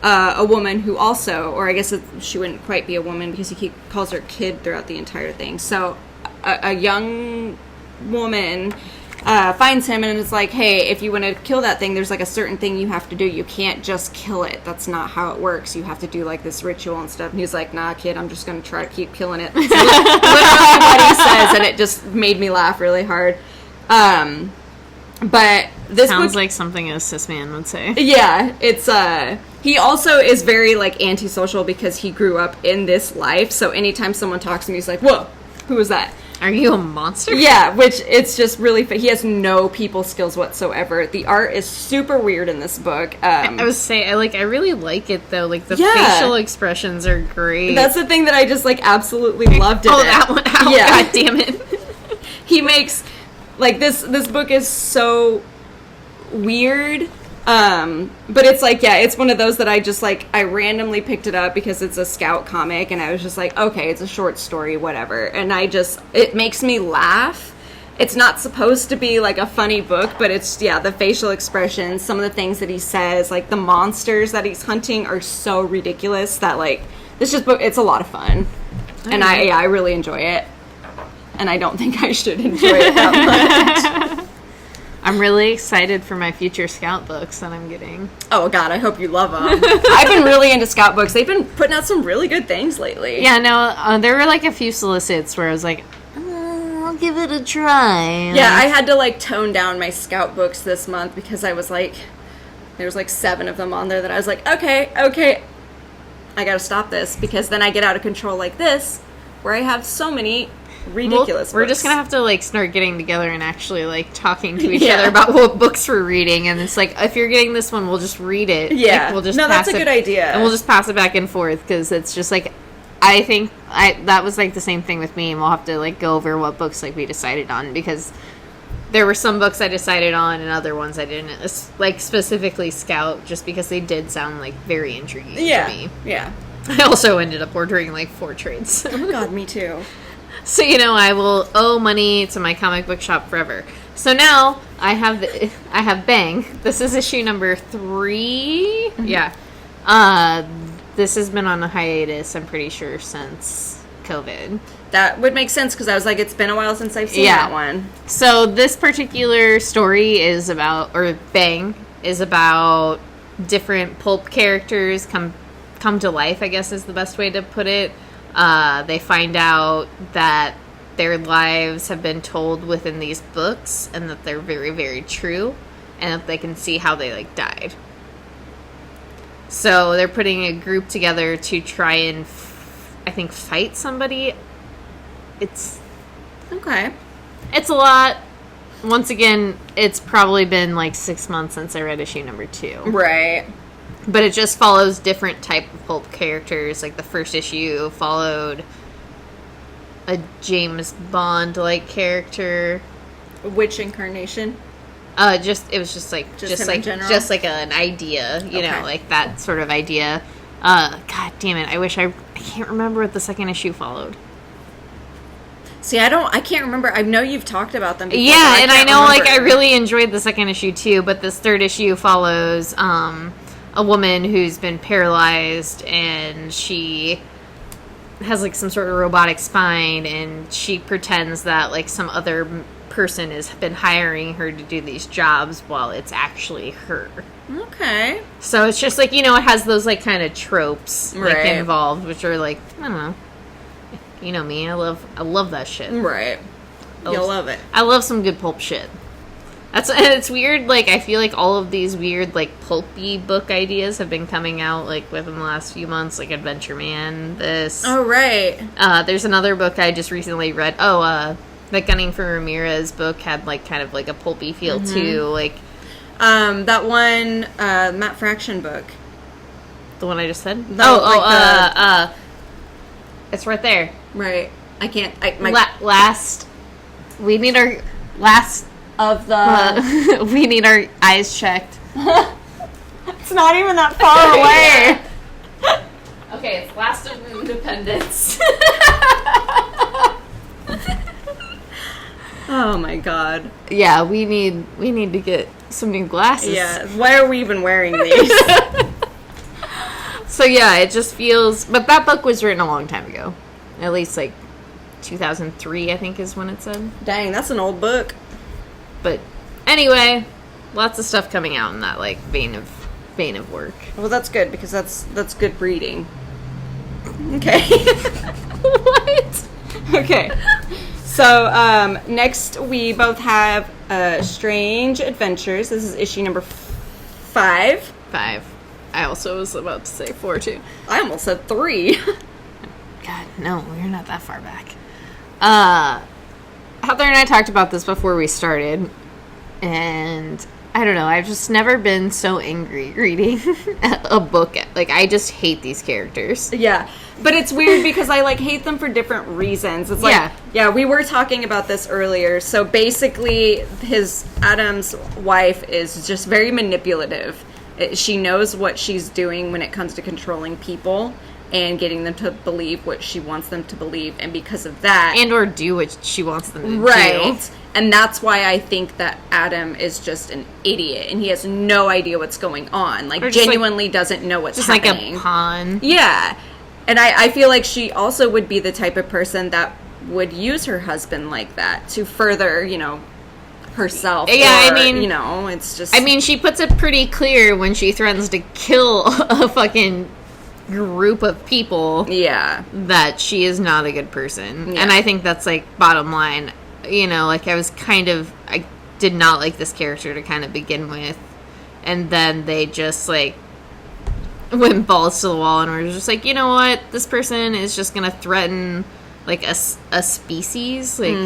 a woman who also, or I guess she wouldn't quite be a woman because he calls her kid throughout the entire thing. So a young woman finds him and is like, hey, if you want to kill that thing, there's like a certain thing you have to do. You can't just kill it. That's not how it works. You have to do like this ritual and stuff. And he's like, nah, kid, I'm just going to try to keep killing it. That's literally what he says, and it just made me laugh really hard. But this sounds book, like something a cis man would say. Yeah, it's he also is very like antisocial because he grew up in this life. So anytime someone talks to him, he's like, "Whoa, who was that?" Are you a monster? Yeah, which it's just really he has no people skills whatsoever. The art is super weird in this book. I would say I really like it though. Like the facial expressions are great. That's the thing that I just like absolutely loved it. Oh, that one! Oh, yeah. God damn it! He makes like this book is so weird. But it's like, yeah, it's one of those that I just like, I randomly picked it up because it's a Scout comic and I was just like, okay, it's a short story, whatever. And it makes me laugh. It's not supposed to be like a funny book, but it's, yeah, the facial expressions, some of the things that he says, like the monsters that he's hunting are so ridiculous that like, it's a lot of fun. And I really enjoy it. And I don't think I should enjoy it that much. I'm really excited for my future Scout books that I'm getting. Oh, God, I hope you love them. I've been really into Scout books. They've been putting out some really good things lately. Yeah, no, there were like a few solicits where I was like, I'll give it a try. Yeah, I had to like tone down my Scout books this month because I was like, there was like 7 of them on there that I was like, okay, I gotta stop this because then I get out of control like this where I have so many ridiculous books. We're just gonna have to like start getting together and actually like talking to each other about what books we're reading, and it's like if you're getting this one, we'll just read it. Yeah, like, we'll just that's a good idea, and we'll just pass it back and forth because it's just like I think that was like the same thing with me, and we'll have to like go over what books like we decided on because there were some books I decided on and other ones I didn't. It's, like specifically Scout, just because they did sound like very intriguing to me. Yeah. I also ended up ordering like 4 trades. Oh God, me too. So, I will owe money to my comic book shop forever. So now I have Bang. This is issue number 3. Mm-hmm. Yeah. This has been on a hiatus, I'm pretty sure, since COVID. That would make sense because I was like, it's been a while since I've seen that one. So this particular story is about, or Bang, is about different pulp characters come to life, I guess is the best way to put it. They find out that their lives have been told within these books and that they're very, very true and that they can see how they, like, died. So they're putting a group together to try and, I think, fight somebody. It's Okay. a lot. Once again, it's probably been like 6 months since I read issue number 2. Right. But it just follows different type of pulp characters. Like the first issue followed a James Bond-like character. Which incarnation? It was just like Just him in general? just like an idea, you know, Okay. like that sort of idea. God damn it! I can't remember what the second issue followed. See, I can't remember. I know you've talked about them before. Yeah, but and I can't know, like, I remember. really enjoyed the second issue too. But this third issue follows a woman who's been paralyzed, and she has like some sort of robotic spine, and she pretends that like some other person has been hiring her to do these jobs while it's actually her. Okay. So it's just like, you know, it has those like kind of tropes like Right. involved, which are like, I don't know. You know me, I love that shit. Right. You'll love it. I love some good pulp shit. And it's weird, like, I feel like all of these weird, like, pulpy book ideas have been coming out, like, within the last few months, like Adventure Man, this. Oh, right. There's another book I just recently read. That Gunning for Ramirez book had, like, kind of, like, a pulpy feel, too. Like, That one, Matt Fraction book. the one I just said? It's right there. Right. I can't, We need our last... of the... we need our eyes checked. It's not even that far away. Okay, it's Last of Independence. Oh my god. Yeah, we need to get some new glasses. Yeah. Why are we even wearing these? So yeah, it just feels. But that book was written a long time ago, at least like 2003, I think is when it said. Dang, that's an old book. But anyway, lots of stuff coming out in that like vein of work. Well, that's good because that's good reading. Okay. What? Okay. So, next we both have Strange Adventures. This is issue number 5. 5. I also was about to say 4 too. I almost said 3. God, no, we're not that far back. Heather and I talked about this before we started, and I don't know, I've just never been so angry reading a book. Like, I just hate these characters. Yeah. But it's weird because I, like, hate them for different reasons. It's like, yeah, we were talking about this earlier. So basically, Adam's wife is just very manipulative. She knows what she's doing when it comes to controlling people and getting them to believe what she wants them to believe. And because of that... And or do what she wants them to do. Right. And that's why I think that Adam is just an idiot. And he has no idea what's going on. Like, genuinely doesn't know what's happening. Like a pawn. Yeah. And I feel like she also would be the type of person that would use her husband like that to further, you know, herself. Yeah, or, I mean... You know, it's just... I mean, she puts it pretty clear when she threatens to kill a fucking group of people. Yeah. That she is not a good person. Yeah. And I think that's, like, bottom line. You know, like, I did not like this character to kind of begin with. And then they just, like, went balls to the wall and were just like, you know what? This person is just going to threaten, like, a species. Like,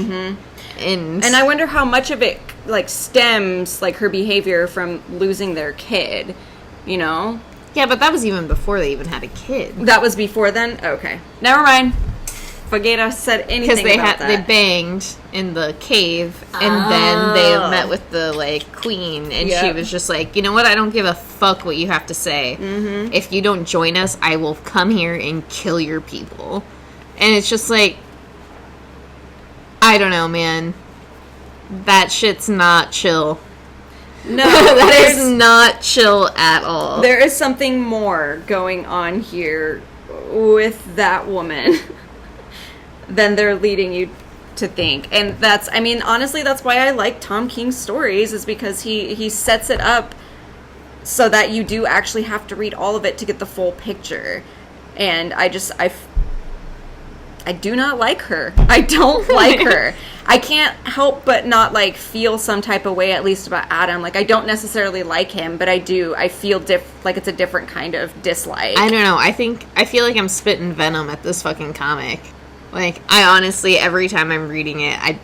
and I wonder how much of it, like, stems, like, her behavior from losing their kid, you know? Yeah, but that was even before they even had a kid. That was before then? Okay. Never mind. Forget I said anything about that. They banged in the cave, and then they met with the, like, queen, and she was just like, you know what, I don't give a fuck what you have to say. Mm-hmm. If you don't join us, I will come here and kill your people. And it's just like, I don't know, man. That shit's not chill. No, that is not chill at all. There is something more going on here with that woman than they're leading you to think. And that's, I mean, honestly, that's why I like Tom King's stories, is because he sets it up so that you do actually have to read all of it to get the full picture. And I I do not like her. I don't like her. I can't help but not, like, feel some type of way, at least about Adam. Like, I don't necessarily like him, but I do. I feel like it's a different kind of dislike. I don't know. I feel like I'm spitting venom at this fucking comic. Like, I honestly, every time I'm reading it,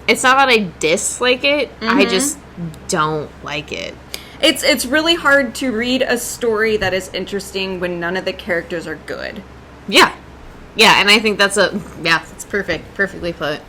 it's not that I dislike it. I just don't like it. It's really hard to read a story that is interesting when none of the characters are good. Yeah. Yeah, and I think that's it's perfectly put.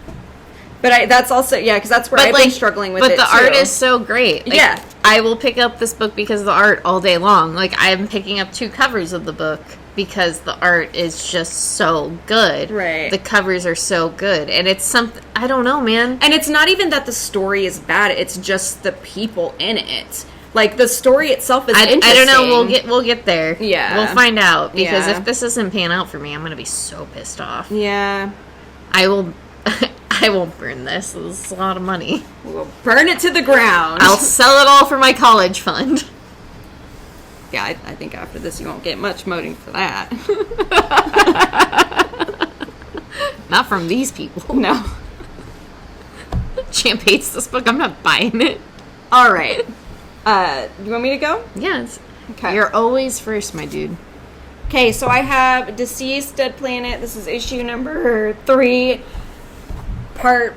But that's also, because that's where I've been struggling with it, But the too. art is so great. Like, yeah. I will pick up this book because of the art all day long. Like, I'm picking up 2 covers of the book because the art is just so good. Right. The covers are so good. And it's something, I don't know, man. And it's not even that the story is bad, it's just the people in it. Like, the story itself is interesting. I don't know, we'll get there. Yeah. We'll find out. Because Yeah. if this doesn't pan out for me, I'm going to be so pissed off. Yeah. I won't burn this. This is a lot of money. We'll burn it to the ground. I'll sell it all for my college fund. Yeah, I think after this you won't get much money for that. Not from these people. No. Champ hates this book. I'm not buying it. All right. You want me to go? Yes. Okay. You're always first, my dude. Okay, so I have Deceased Dead Planet. This is issue number 3, part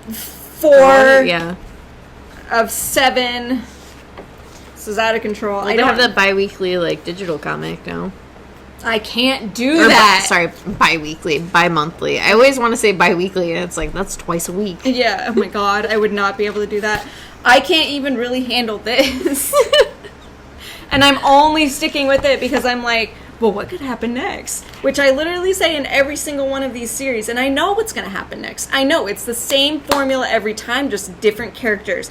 4 of 7. This is out of control. I don't have the bi-weekly, like, digital comic now. I can't do that. Sorry, bi-weekly, bi-monthly. I always want to say bi-weekly, and it's like, that's twice a week. Yeah, oh my god, I would not be able to do that. I can't even really handle this. And I'm only sticking with it because I'm like, well, what could happen next? Which I literally say in every single one of these series, and I know what's going to happen next. I know, it's the same formula every time, just different characters.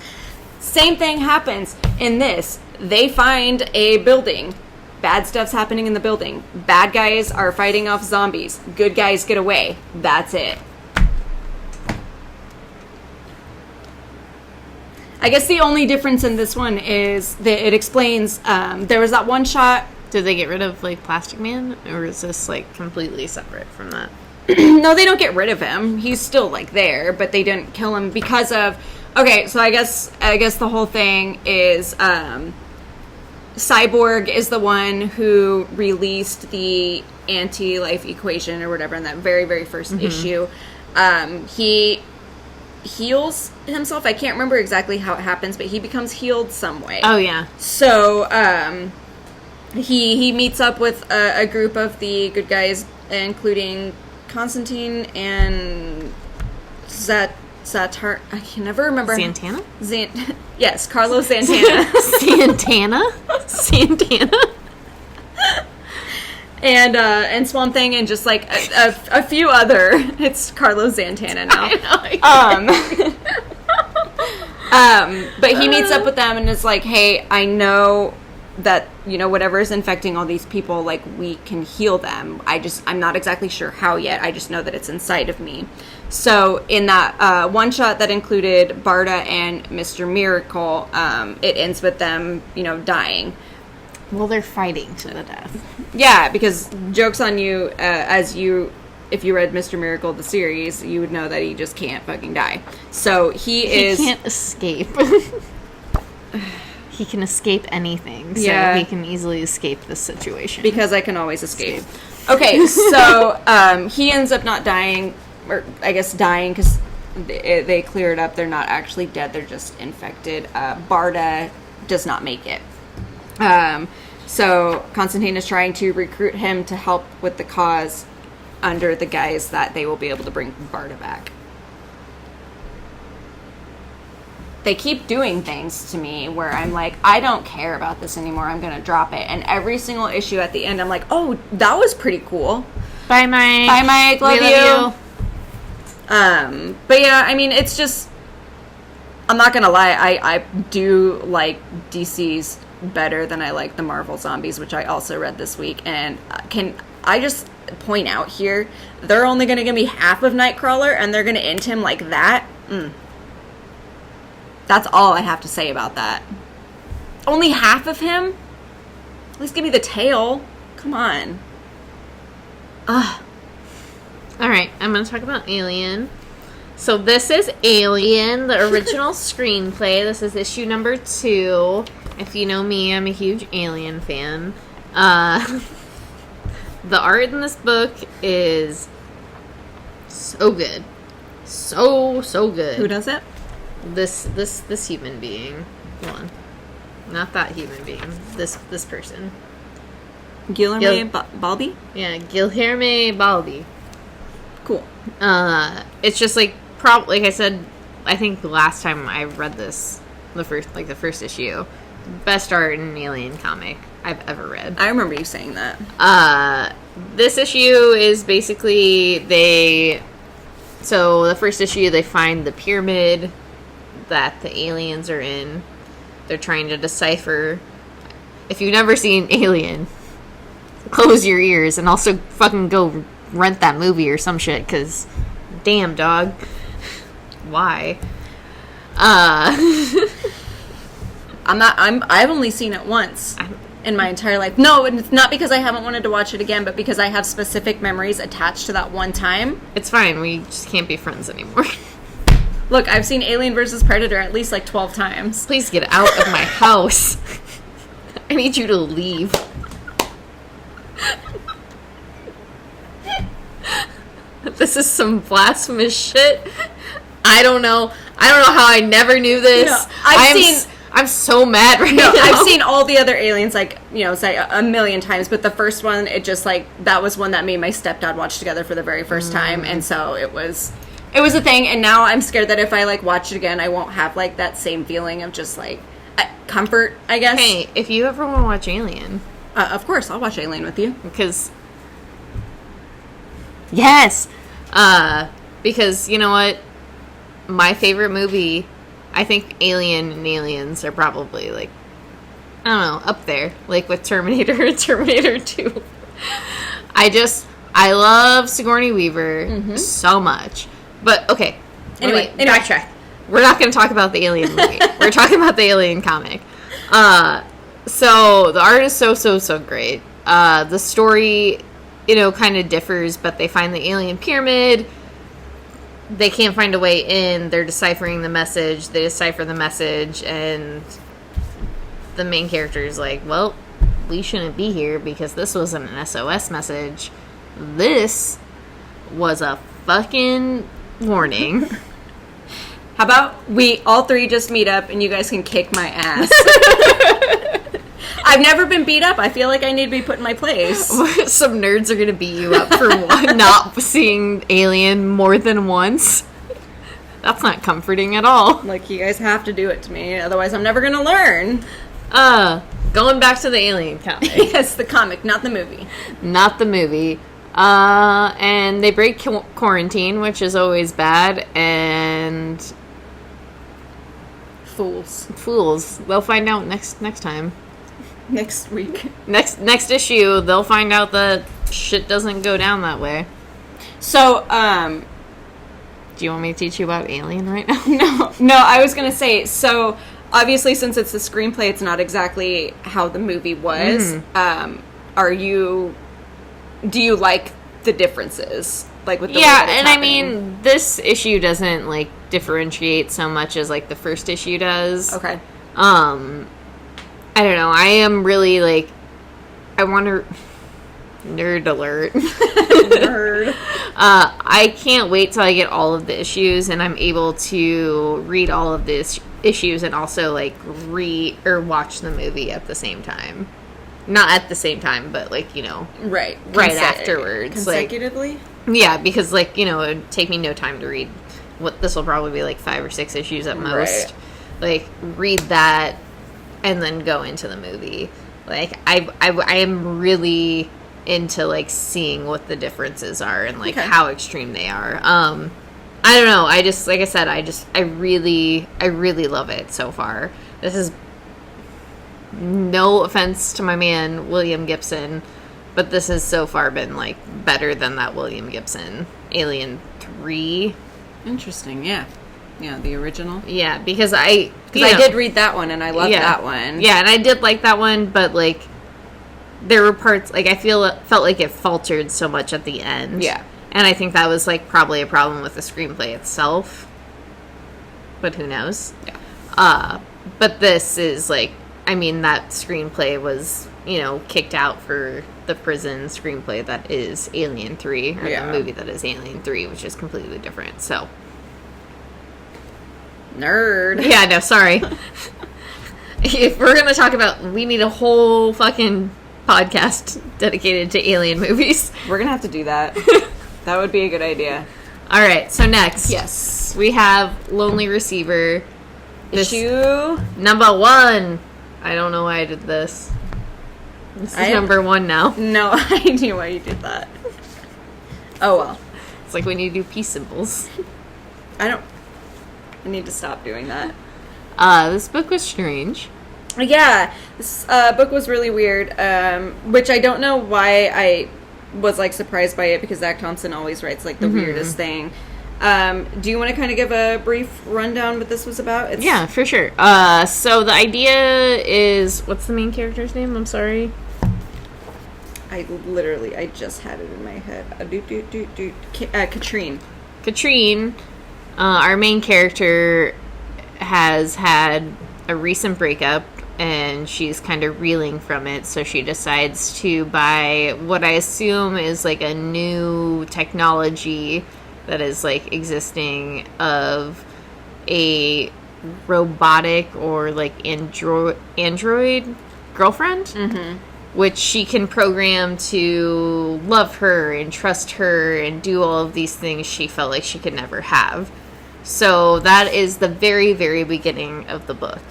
Same thing happens in this. They find a building. Bad stuff's happening in the building. Bad guys are fighting off zombies. Good guys get away. That's it. I guess the only difference in this one is that it explains, there was that one shot. Did they get rid of, like, Plastic Man? Or is this, like, completely separate from that? No, they don't get rid of him. He's still, like, there, but they didn't kill him because of... Okay, so I guess the whole thing is, Cyborg is the one who released the anti-life equation or whatever in that very, very first issue. He heals himself. I can't remember exactly how it happens, but he becomes healed some way. Oh, yeah. So, he meets up with a group of the good guys, including Constantine and Zatar. I can never remember. Santana? Yes, Carlos Santana. Santana? And Swamp Thing and just like a few other. It's Carlos Santana now. But he meets up with them and is like, hey, I know that, you know, whatever is infecting all these people, like, we can heal them. I'm not exactly sure how yet. I just know that it's inside of me. So in that one shot that included Barda and Mr. Miracle, it ends with them, you know, dying. Well, they're fighting to the death. Yeah, because joke's on you, if you read Mr. Miracle, the series, you would know that he just can't fucking die. So he can't escape. He can escape anything, so he can easily escape this situation. Because I can always escape. Okay, so he ends up not dying, or I guess dying, because they clear it up. They're not actually dead, they're just infected. Barda does not make it. So Constantine is trying to recruit him to help with the cause under the guise that they will be able to bring Barda back. They keep doing things to me where I'm like, I don't care about this anymore. I'm going to drop it. And every single issue at the end, I'm like, oh, that was pretty cool. Bye, Mike. Bye, Mike. Love you. But yeah, I mean, it's just, I'm not going to lie. I do like DC's better than I like the Marvel Zombies, which I also read this week. And can I just point out here, they're only going to give me half of Nightcrawler and they're going to end him like that? That's all I have to say about that. Only half of him? At least give me the tail. Come on. Ugh. All right, I'm going to talk about Alien. So this is Alien, the original screenplay. This is issue number 2. If you know me, I'm a huge Alien fan. The art in this book is so good. So good. Who does it? This human being. Hold on. Not that human being. This person. Guillermo Balbi? Yeah, Guilherme Balbi. Cool. It's just like like I said, I think the last time I read this, the first issue, best art in an Alien comic I've ever read. I remember you saying that. This issue is basically so the first issue they find the pyramid that the aliens are in. They're trying to decipher. If you've never seen Alien, close your ears and also fucking go rent that movie or some shit, because damn, dog. Why? I've only seen it once in my entire life. No, it's not because I haven't wanted to watch it again, but because I have specific memories attached to that one time. It's fine. We just can't be friends anymore. Look, I've seen Alien vs. Predator at least like 12 times. Please get out of my house. I need you to leave. This is some blasphemous shit. I don't know how I never knew this. No, I'm so mad right now. I've seen all the other Aliens, like, say a million times, but the first one, it just, like, that was one that me and my stepdad watched together for the very first time, and so it was a thing, and now I'm scared that if I, like, watch it again, I won't have, like, that same feeling of just, like, comfort, I guess. Hey, if you ever want to watch Alien... of course, I'll watch Alien with you. Because... Yes! Because, you know what? My favorite movie... I think Alien and Aliens are probably, like, I don't know, up there. Like, with Terminator and Terminator 2. I love Sigourney Weaver so much. But, okay. Anyway, backtrack. We're not going to talk about the Alien movie. We're talking about the Alien comic. So, the art is so great. The story, kind of differs, but they find the alien pyramid. They can't find a way in. They're deciphering the message. They decipher the message, and the main character is like, well, we shouldn't be here because this wasn't an SOS message. This was a fucking warning. How about we all three just meet up and you guys can kick my ass? I've never been beat up. I feel like I need to be put in my place. Some nerds are going to beat you up for not seeing Alien more than once. That's not comforting at all. Like, you guys have to do it to me, otherwise I'm never going to learn. Going back to the Alien comic. Yes, the comic, not the movie. Not the movie. And they break quarantine, which is always bad, and... Fools. They'll find out next time. Next week. Next issue, they'll find out that shit doesn't go down that way. So, do you want me to teach you about Alien right now? No, I was gonna say, so, obviously, since it's a screenplay, it's not exactly how the movie was. Do you like the differences? Like, with the way that it's happening? I mean, this issue doesn't, like, differentiate so much as, like, the first issue does. Okay. I don't know. I am really, like, I want to... Nerd alert. Nerd. I can't wait till I get all of the issues and I'm able to read all of the issues and also, like, watch the movie at the same time. Not at the same time, but, like, right afterwards. Consecutively? Like, yeah, because, like, it would take me no time to read. This will probably be, like, 5 or 6 issues at most. Right. Like, read that and then go into the movie. Like, I am really into, like, seeing what the differences are and, like, how extreme they are. I don't know. I just, like I said, I really love it so far. This is no offense to my man, William Gibson, but this has so far been, like, better than that William Gibson Alien 3. Interesting, yeah. Yeah, the original. Yeah, because I did read that one, and I loved that one. Yeah, and I did like that one, but, like, there were parts, like, felt like it faltered so much at the end. Yeah. And I think that was, like, probably a problem with the screenplay itself. But who knows? Yeah. But this is, like, I mean, that screenplay was, you know, kicked out for the prison screenplay that is Alien 3, or Yeah. the movie that is Alien 3, which is completely different, so. Nerd. Yeah, no, sorry. If we're going to talk about, we need a whole fucking podcast dedicated to alien movies. We're gonna have to do that. That would be a good idea. All right, so next. Yes. We have Lonely Receiver. Issue Number 1. I don't know why I did this. This is number 1 now. No, I knew why you did that. Oh well. It's like when you do peace symbols. I need to stop doing that. This book was strange. Yeah, this book was really weird, which I don't know why I was, like, surprised by it, because Zach Thompson always writes, like, the weirdest thing. Do you want to kind of give a brief rundown what this was about? Yeah, for sure. So the idea is... What's the main character's name? I'm sorry. I just had it in my head. Katrine. Katrine, our main character, has had a recent breakup, and she's kind of reeling from it, so she decides to buy what I assume is, like, a new technology that is, like, existing of a robotic or, like, android girlfriend, which she can program to love her and trust her and do all of these things she felt like she could never have. So that is the very, very beginning of the book.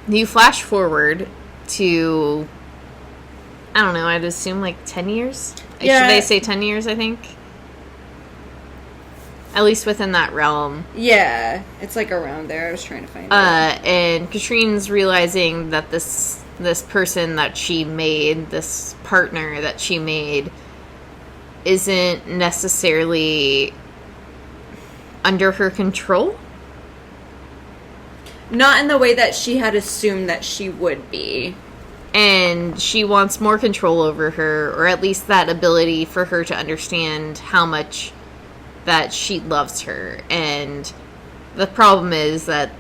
You flash forward to, I don't know, I'd assume like 10 years? Yeah. Should I say 10 years, I think? At least within that realm. Yeah, it's like around there. I was trying to find it. And Katrine's realizing that this person that she made, this partner that she made, isn't necessarily under her control. Not in the way that she had assumed that she would be. And she wants more control over her, or at least that ability for her to understand how much that she loves her. And the problem is that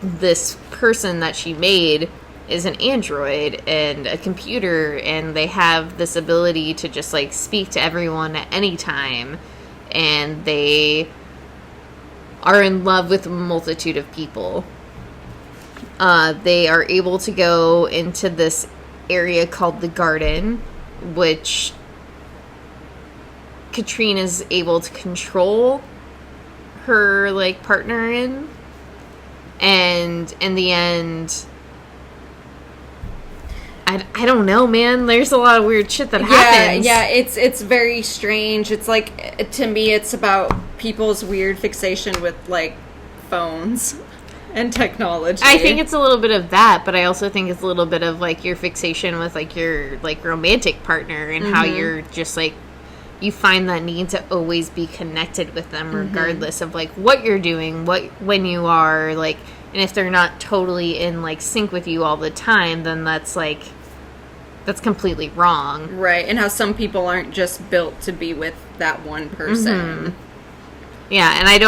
this person that she made is an android and a computer, and they have this ability to just, like, speak to everyone at any time, and they are in love with a multitude of people. They are able to go into this area called the Garden, which Katrine is able to control her, like, partner in. And in the end, I don't know, man. There's a lot of weird shit that happens. Yeah, it's very strange. It's like, to me, it's about people's weird fixation with, like, phones and technology. I think it's a little bit of that, but I also think it's a little bit of, like, your fixation with, like, your, like, romantic partner, and how you're just, like, you find that need to always be connected with them regardless of, like, what you're doing, when you are, like, and if they're not totally in, like, sync with you all the time, then that's, like, that's completely wrong. Right, and how some people aren't just built to be with that one person. Yeah, and I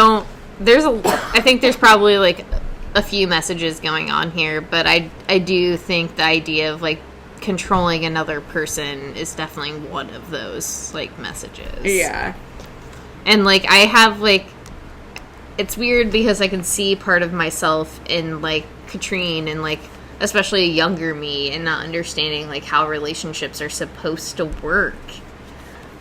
think there's probably, like, a few messages going on here, but I do think the idea of, like, controlling another person is definitely one of those, like, messages. Yeah. And, like, I have, like, it's weird because I can see part of myself in, like, Katrine and, like, especially a younger me, and not understanding, like, how relationships are supposed to work.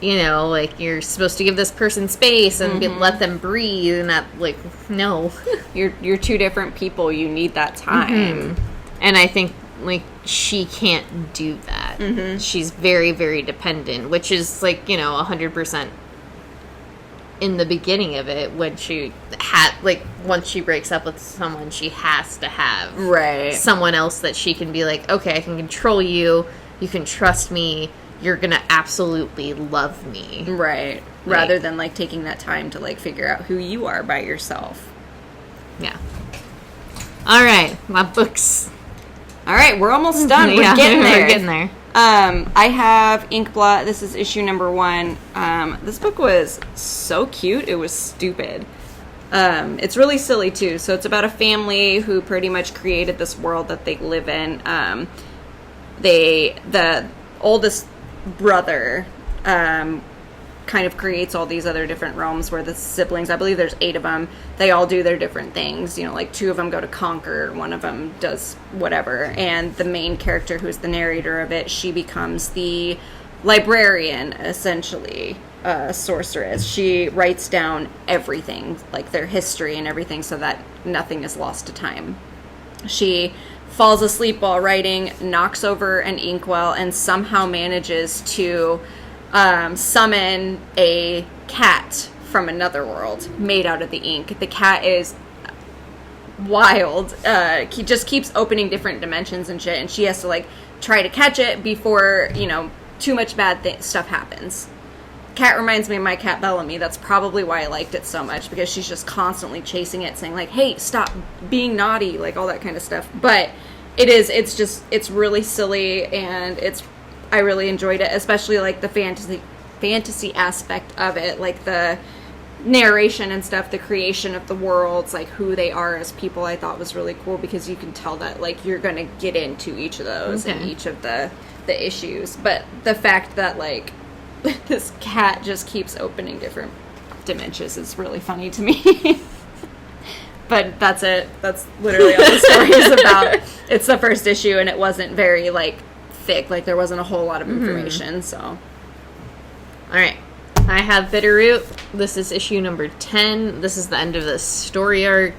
You know, like, you're supposed to give this person space and let them breathe, and that, like, no. You're two different people. You need that time. And I think, like, she can't do that. She's very, very dependent, which is, like, you know, 100% in the beginning of it, when she had, like, once she breaks up with someone, she has to have someone else that she can be like, okay, I can control you, you can trust me, you're gonna absolutely love me. Right. Rather than, like, taking that time to, like, figure out who you are by yourself. Yeah. Alright, my books. Alright, we're almost done. We're getting there. We're getting there. I have Inkblot. This is issue number 1. This book was so cute. It was stupid. It's really silly too. So it's about a family who pretty much created this world that they live in. The oldest brother kind of creates all these other different realms where the siblings, I believe there's 8 of them, they all do their different things. You know, like 2 of them go to conquer, 1 of them does whatever. And the main character, who's the narrator of it, she becomes the librarian, essentially, sorceress. She writes down everything, like their history and everything, so that nothing is lost to time. She falls asleep while writing, knocks over an inkwell, and somehow manages to summon a cat from another world made out of the ink. The cat is wild. He just keeps opening different dimensions and shit, and she has to like try to catch it before, you know, too much bad stuff happens. Cat reminds me of my cat Bellamy. That's probably why I liked it so much, because she's just constantly chasing it, saying like, hey, stop being naughty, like all that kind of stuff. But it's really silly, and I really enjoyed it, especially like the fantasy aspect of it, like the narration and stuff, the creation of the worlds, like who they are as people. I thought was really cool, because you can tell that like you're gonna get into each of those and each of the issues. But the fact that like this cat just keeps opening different dimensions is really funny to me. But that's it. That's literally all the story is about. It's the first issue, and it wasn't very like thick. Like there wasn't a whole lot of information. So, all right, I have Bitterroot. This is issue number 10. This is the end of the story arc.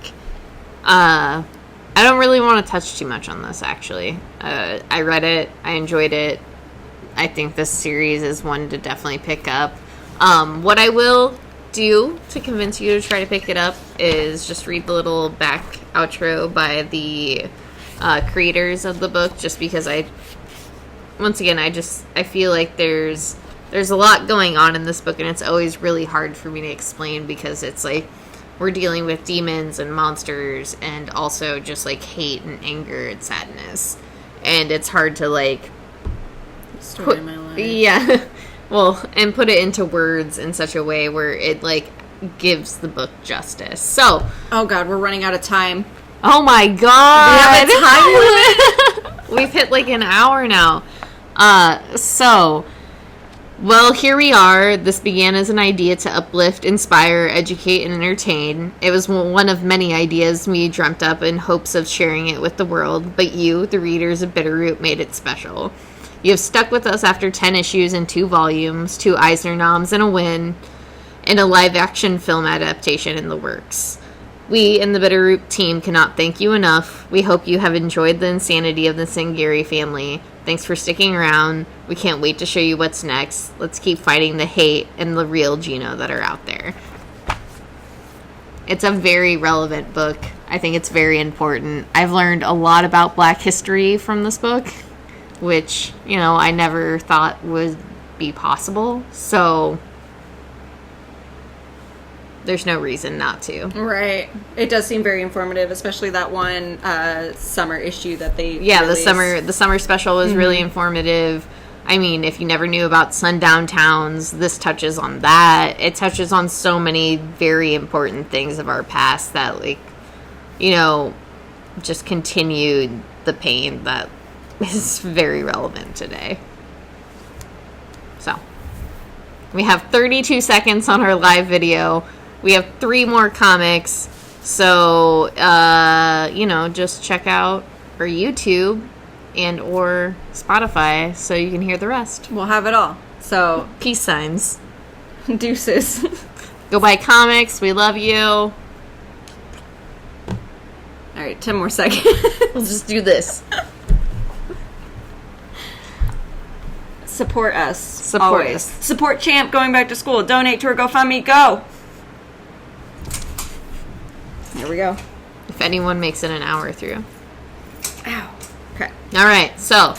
I don't really want to touch too much on this, actually. I read it. I enjoyed it. I think this series is one to definitely pick up. What I will do to convince you to try to pick it up is just read the little back outro by the creators of the book, just because I feel like there's a lot going on in this book, and it's always really hard for me to explain, because it's like we're dealing with demons and monsters, and also just like hate and anger and sadness, and it's hard to like story of my life. Yeah. Well, and put it into words in such a way where it like gives the book justice. So, oh god, we're running out of time. Oh my god, we have a time limit. We've hit like an hour now. Well, here we are. This began as an idea to uplift, inspire, educate, and entertain. It was one of many ideas we dreamt up in hopes of sharing it with the world, but you, the readers of Bitterroot, made it special. You have stuck with us after 10 issues and 2 volumes, 2 Eisner noms and a win, and a live-action film adaptation in the works. We and the Bitterroot team cannot thank you enough. We hope you have enjoyed the insanity of the Ncbd family. Thanks for sticking around. We can't wait to show you what's next. Let's keep fighting the hate and the real Gino that are out there. It's a very relevant book. I think it's very important. I've learned a lot about Black history from this book, which, you know, I never thought would be possible. So there's no reason not to. Right. It does seem very informative, especially that one summer issue that they released. the summer special was really Mm-hmm. informative. I mean, if you never knew about sundown towns, this touches on that. It touches on so many very important things of our past that, like, you know, just continued the pain that is very relevant today. So, we have 32 seconds on our live video. We have 3 more comics. So, you know, just check out our YouTube and or Spotify so you can hear the rest. We'll have it all. So, Peace signs. deuces. Go buy comics. We love you. All right, 10 more seconds. We'll just do this. Support us. Support always. us. Support Champ going back to school. Donate to her GoFundMe. Go. There we go. If anyone makes it an hour through. Ow. Okay. All right. So,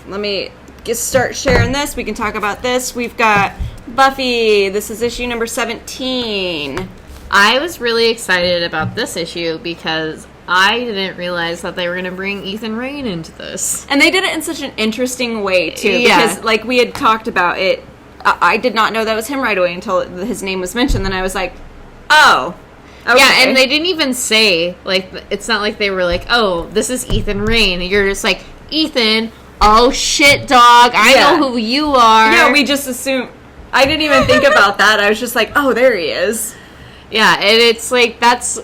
Let me start sharing this. We can talk about this. We've got Buffy. This is issue number 17. I was really excited about this issue because I didn't realize that they were going to bring Ethan Rayne into this. And they did it in such an interesting way, too. Yeah. Because, like, we had talked about it. I did not know that was him right away until his name was mentioned. Then I was like, oh. Okay. Yeah, and they didn't even say, like, it's not like they were like, oh, this is Ethan Rayne. You're just like, Ethan, oh shit, dog, I know who you are. Yeah, we just assumed. I didn't even think about that. I was just like, oh, there he is. Yeah, and it's like, that's,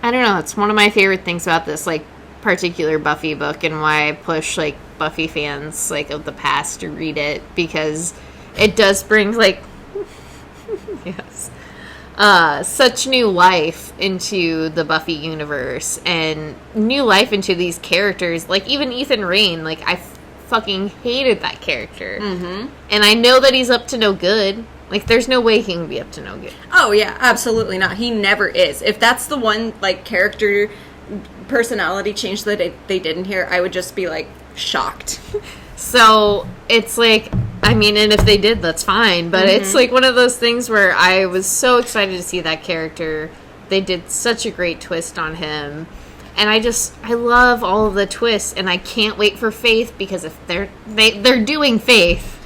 I don't know, it's one of my favorite things about this, like, particular Buffy book, and why I push, like, Buffy fans, like, of the past to read it, because it does bring, like, yes, such new life into the Buffy universe, and new life into these characters. Like, even Ethan Rayne, like, I fucking hated that character. Mm-hmm. And I know that he's up to no good. Like, there's no way he can be up to no good. Oh, yeah, absolutely not. He never is. If that's the one, like, character personality change that they did in here, I would just be, like, shocked. So, it's like, I mean, and if they did, that's fine. But it's, like, one of those things where I was so excited to see that character. They did such a great twist on him. And I love all of the twists. And I can't wait for Faith, because if they're doing Faith.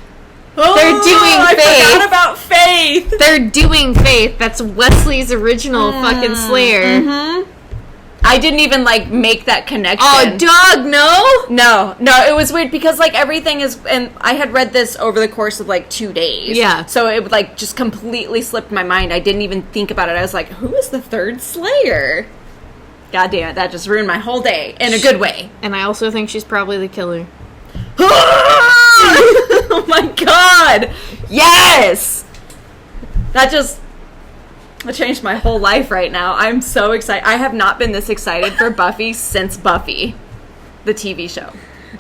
Oh, They're doing Faith. I forgot about Faith. They're doing Faith. That's Wesley's original fucking Slayer. Mm-hmm. I didn't even, like, make that connection. Oh, dog, no? No, it was weird because, like, everything is, and I had read this over the course of, like, 2 days. Yeah. So it, like, just completely slipped my mind. I didn't even think about it. I was like, who is the third Slayer? God damn it, that just ruined my whole day in a good way. And I also think she's probably the killer. Oh my god! Yes! That changed my whole life right now. I'm so excited. I have not been this excited for Buffy since Buffy, the TV show.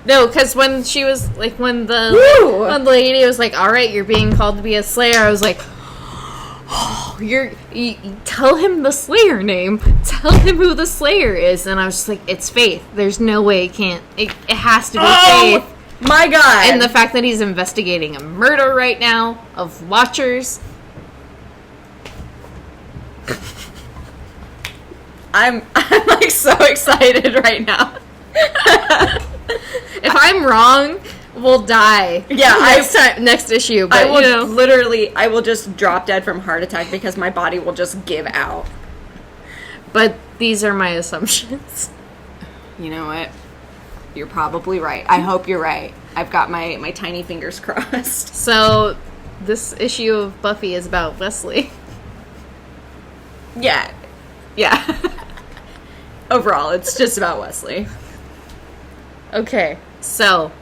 No, because when she was, like, when the lady was like, alright, you're being called to be a Slayer, I was like, oh, you tell him the Slayer name. Tell him who the Slayer is. And I was just like, it's Faith. There's no way it has to be Faith. My god. And the fact that he's investigating a murder right now of Watchers. I'm like so excited right now. If I'm wrong, we'll die. Yeah, next issue. But, I will literally, I will just drop dead from heart attack because my body will just give out. But these are my assumptions. You know what? You're probably right. I hope you're right. I've got my tiny fingers crossed. So, this issue of Buffy is about Wesley. Yeah. Overall, it's just about Wesley. Okay, so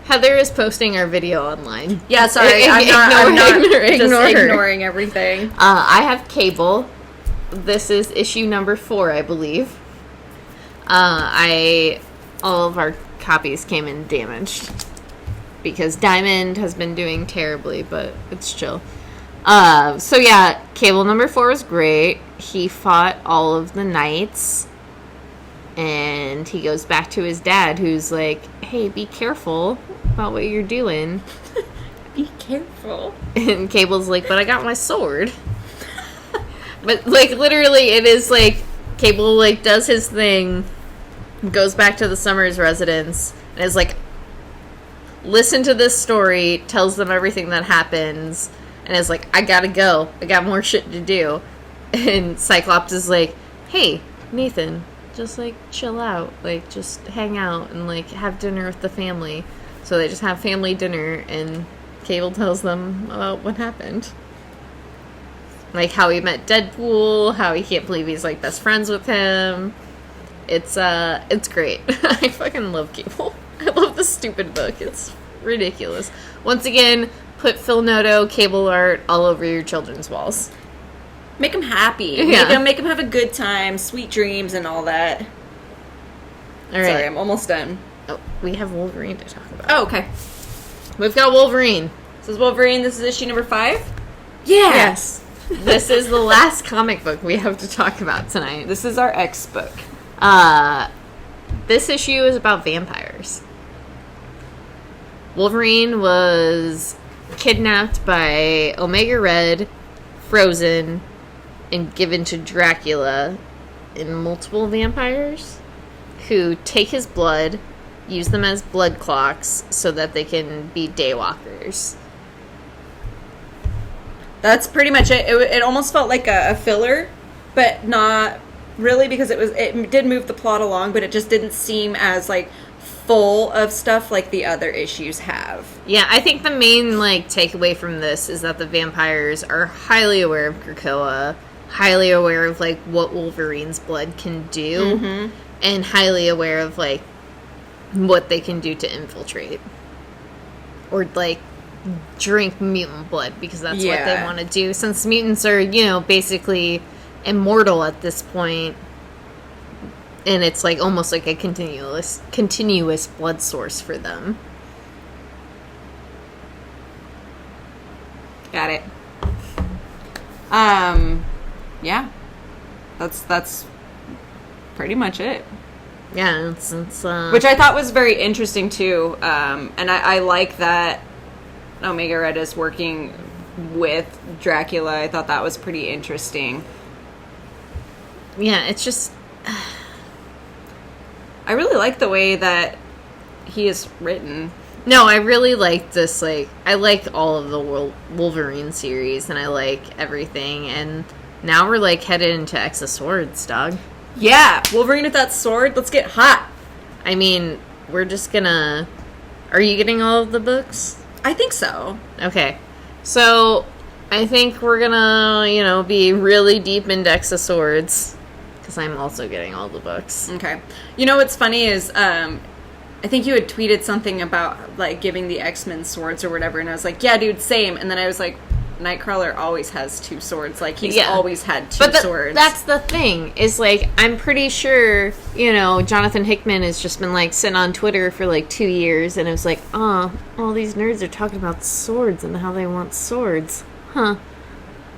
Heather is posting our video online. Yeah, sorry, I'm not ignoring everything. I have cable. This is issue number 4, I believe. All of our copies came in damaged because Diamond has been doing terribly, but it's chill. So yeah, cable number 4 was great. He fought all of the knights, and he goes back to his dad, who's like, hey, be careful about what you're doing. Be careful. And Cable's like, but I got my sword. But, like, literally, it is like, Cable, like, does his thing, goes back to the Summers residence, and is like, listen to this story, tells them everything that happens, and is like, I gotta go. I got more shit to do. And Cyclops is like, hey, Nathan, just, like, chill out. Like, just hang out and, like, have dinner with the family. So they just have family dinner, and Cable tells them about what happened. Like, how he met Deadpool, how he can't believe he's, like, best friends with him. It's great. I fucking love Cable. I love this stupid book. It's ridiculous. Once again, put Phil Noto Cable art all over your children's walls. Make them happy. Yeah. Make them have a good time, sweet dreams, and all that. All right. Sorry, I'm almost done. Oh, we have Wolverine to talk about. Oh, okay. We've got Wolverine. This is Wolverine. This is issue number 5? Yeah. Yes. This is the last comic book we have to talk about tonight. This is our X book. This issue is about vampires. Wolverine was kidnapped by Omega Red, frozen, and given to Dracula and multiple vampires who take his blood, use them as blood clocks so that they can be daywalkers. That's pretty much it. It almost felt like a filler, but not really, because it did move the plot along, but it just didn't seem as like full of stuff like the other issues have. Yeah, I think the main like takeaway from this is that the vampires are highly aware of Krakoa, highly aware of like what Wolverine's blood can do, and highly aware of like what they can do to infiltrate or like drink mutant blood, because that's what they want to do, since mutants are, you know, basically immortal at this point, and it's like almost like a continuous blood source for them. Got it. Yeah, that's pretty much it. Yeah, it's which I thought was very interesting too, and I like that Omega Red is working with Dracula. I thought that was pretty interesting. Yeah, it's just I really like the way that he is written. No, I really like this, like, I like all of the Wolverine series, and I like everything, and now we're, like, headed into X of Swords, dog. Yeah, Wolverine with that sword, let's get hot. I mean, we're just gonna... Are you getting all of the books? I think so. Okay. So, I think we're gonna, you know, be really deep into X of Swords, because I'm also getting all the books. Okay. You know what's funny is, I think you had tweeted something about, like, giving the X-Men swords or whatever, and I was like, yeah, dude, same. And then I was like, Nightcrawler always has two swords. Like, he's always had two swords. That's the thing, is, like, I'm pretty sure, you know, Jonathan Hickman has just been, like, sitting on Twitter for, like, 2 years, and it was like, oh, all these nerds are talking about swords and how they want swords. Huh.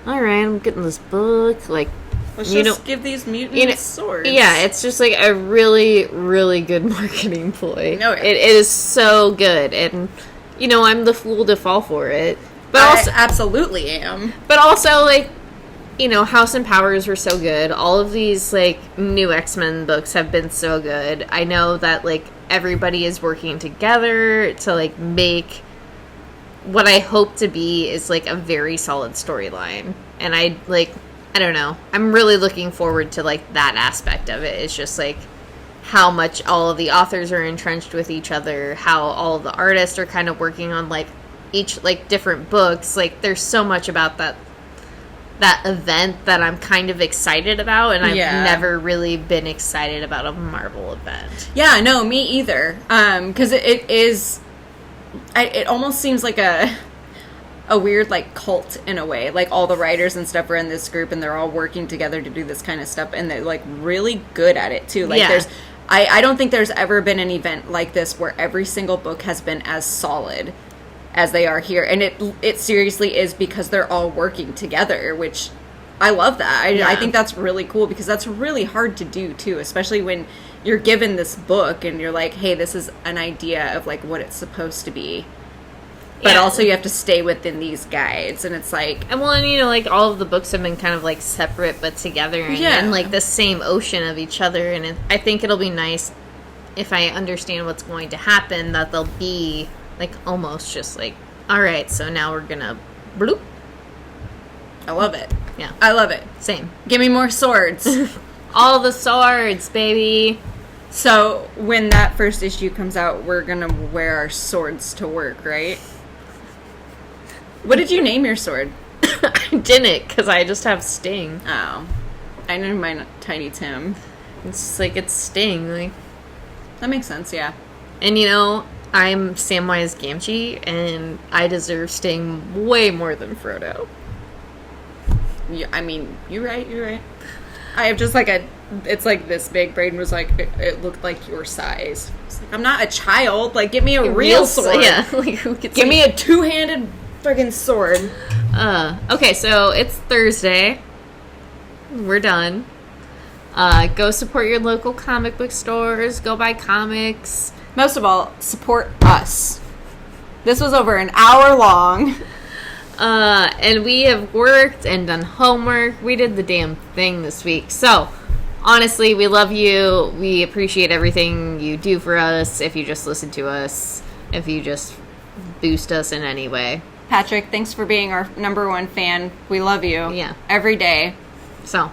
Alright, I'm getting this book, like... Let's just give these mutants swords. Yeah, it's just like a really, really good marketing ploy. No, it is so good, and you know, I'm the fool to fall for it. But I absolutely am. But also, like, you know, House and Powers were so good. All of these like new X-Men books have been so good. I know that like everybody is working together to like make what I hope to be is like a very solid storyline, and I don't know. I'm really looking forward to, like, that aspect of it. It's just, like, how much all of the authors are entrenched with each other, how all of the artists are kind of working on, like, each, like, different books. Like, there's so much about that event that I'm kind of excited about, and I've never really been excited about a Marvel event. Yeah, no, me either. Because it almost seems like a weird, like, cult in a way. Like, all the writers and stuff are in this group, and they're all working together to do this kind of stuff, and they're, like, really good at it, too. Like, I don't think there's ever been an event like this where every single book has been as solid as they are here. And it seriously is because they're all working together, which I love that. I think that's really cool, because that's really hard to do, too, especially when you're given this book, and you're like, hey, this is an idea of, like, what it's supposed to be. But also you have to stay within these guides, and it's like... And you know, like, all of the books have been kind of, like, separate but together, and like, the same ocean of each other, and I think it'll be nice if I understand what's going to happen, that they'll be, like, almost just like, alright, so now we're gonna bloop. I love it. Yeah. I love it. Same. Give me more swords. All the swords, baby! So, when that first issue comes out, we're gonna wear our swords to work, right? What did you name your sword? I didn't, because I just have Sting. Oh. I named mine Tiny Tim. It's just like, it's Sting. Like, that makes sense, yeah. And you know, I'm Samwise Gamgee, and I deserve Sting way more than Frodo. Yeah, I mean, you're right. I have just like it's like this big. Braden was like, it looked like your size. It's like, I'm not a child. Like, give me a real sword. Yeah. Like, who gets give me a two-handed friggin' sword. Okay, so it's Thursday. We're done. Go support your local comic book stores. Go buy comics. Most of all, support us. This was over an hour long. And we have worked and done homework. We did the damn thing this week. So, honestly, we love you. We appreciate everything you do for us. If you just listen to us, if you just boost us in any way. Patrick, thanks for being our number one fan. We love you. Yeah. Every day. So,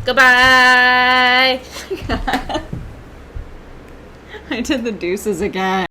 goodbye. I did the deuces again.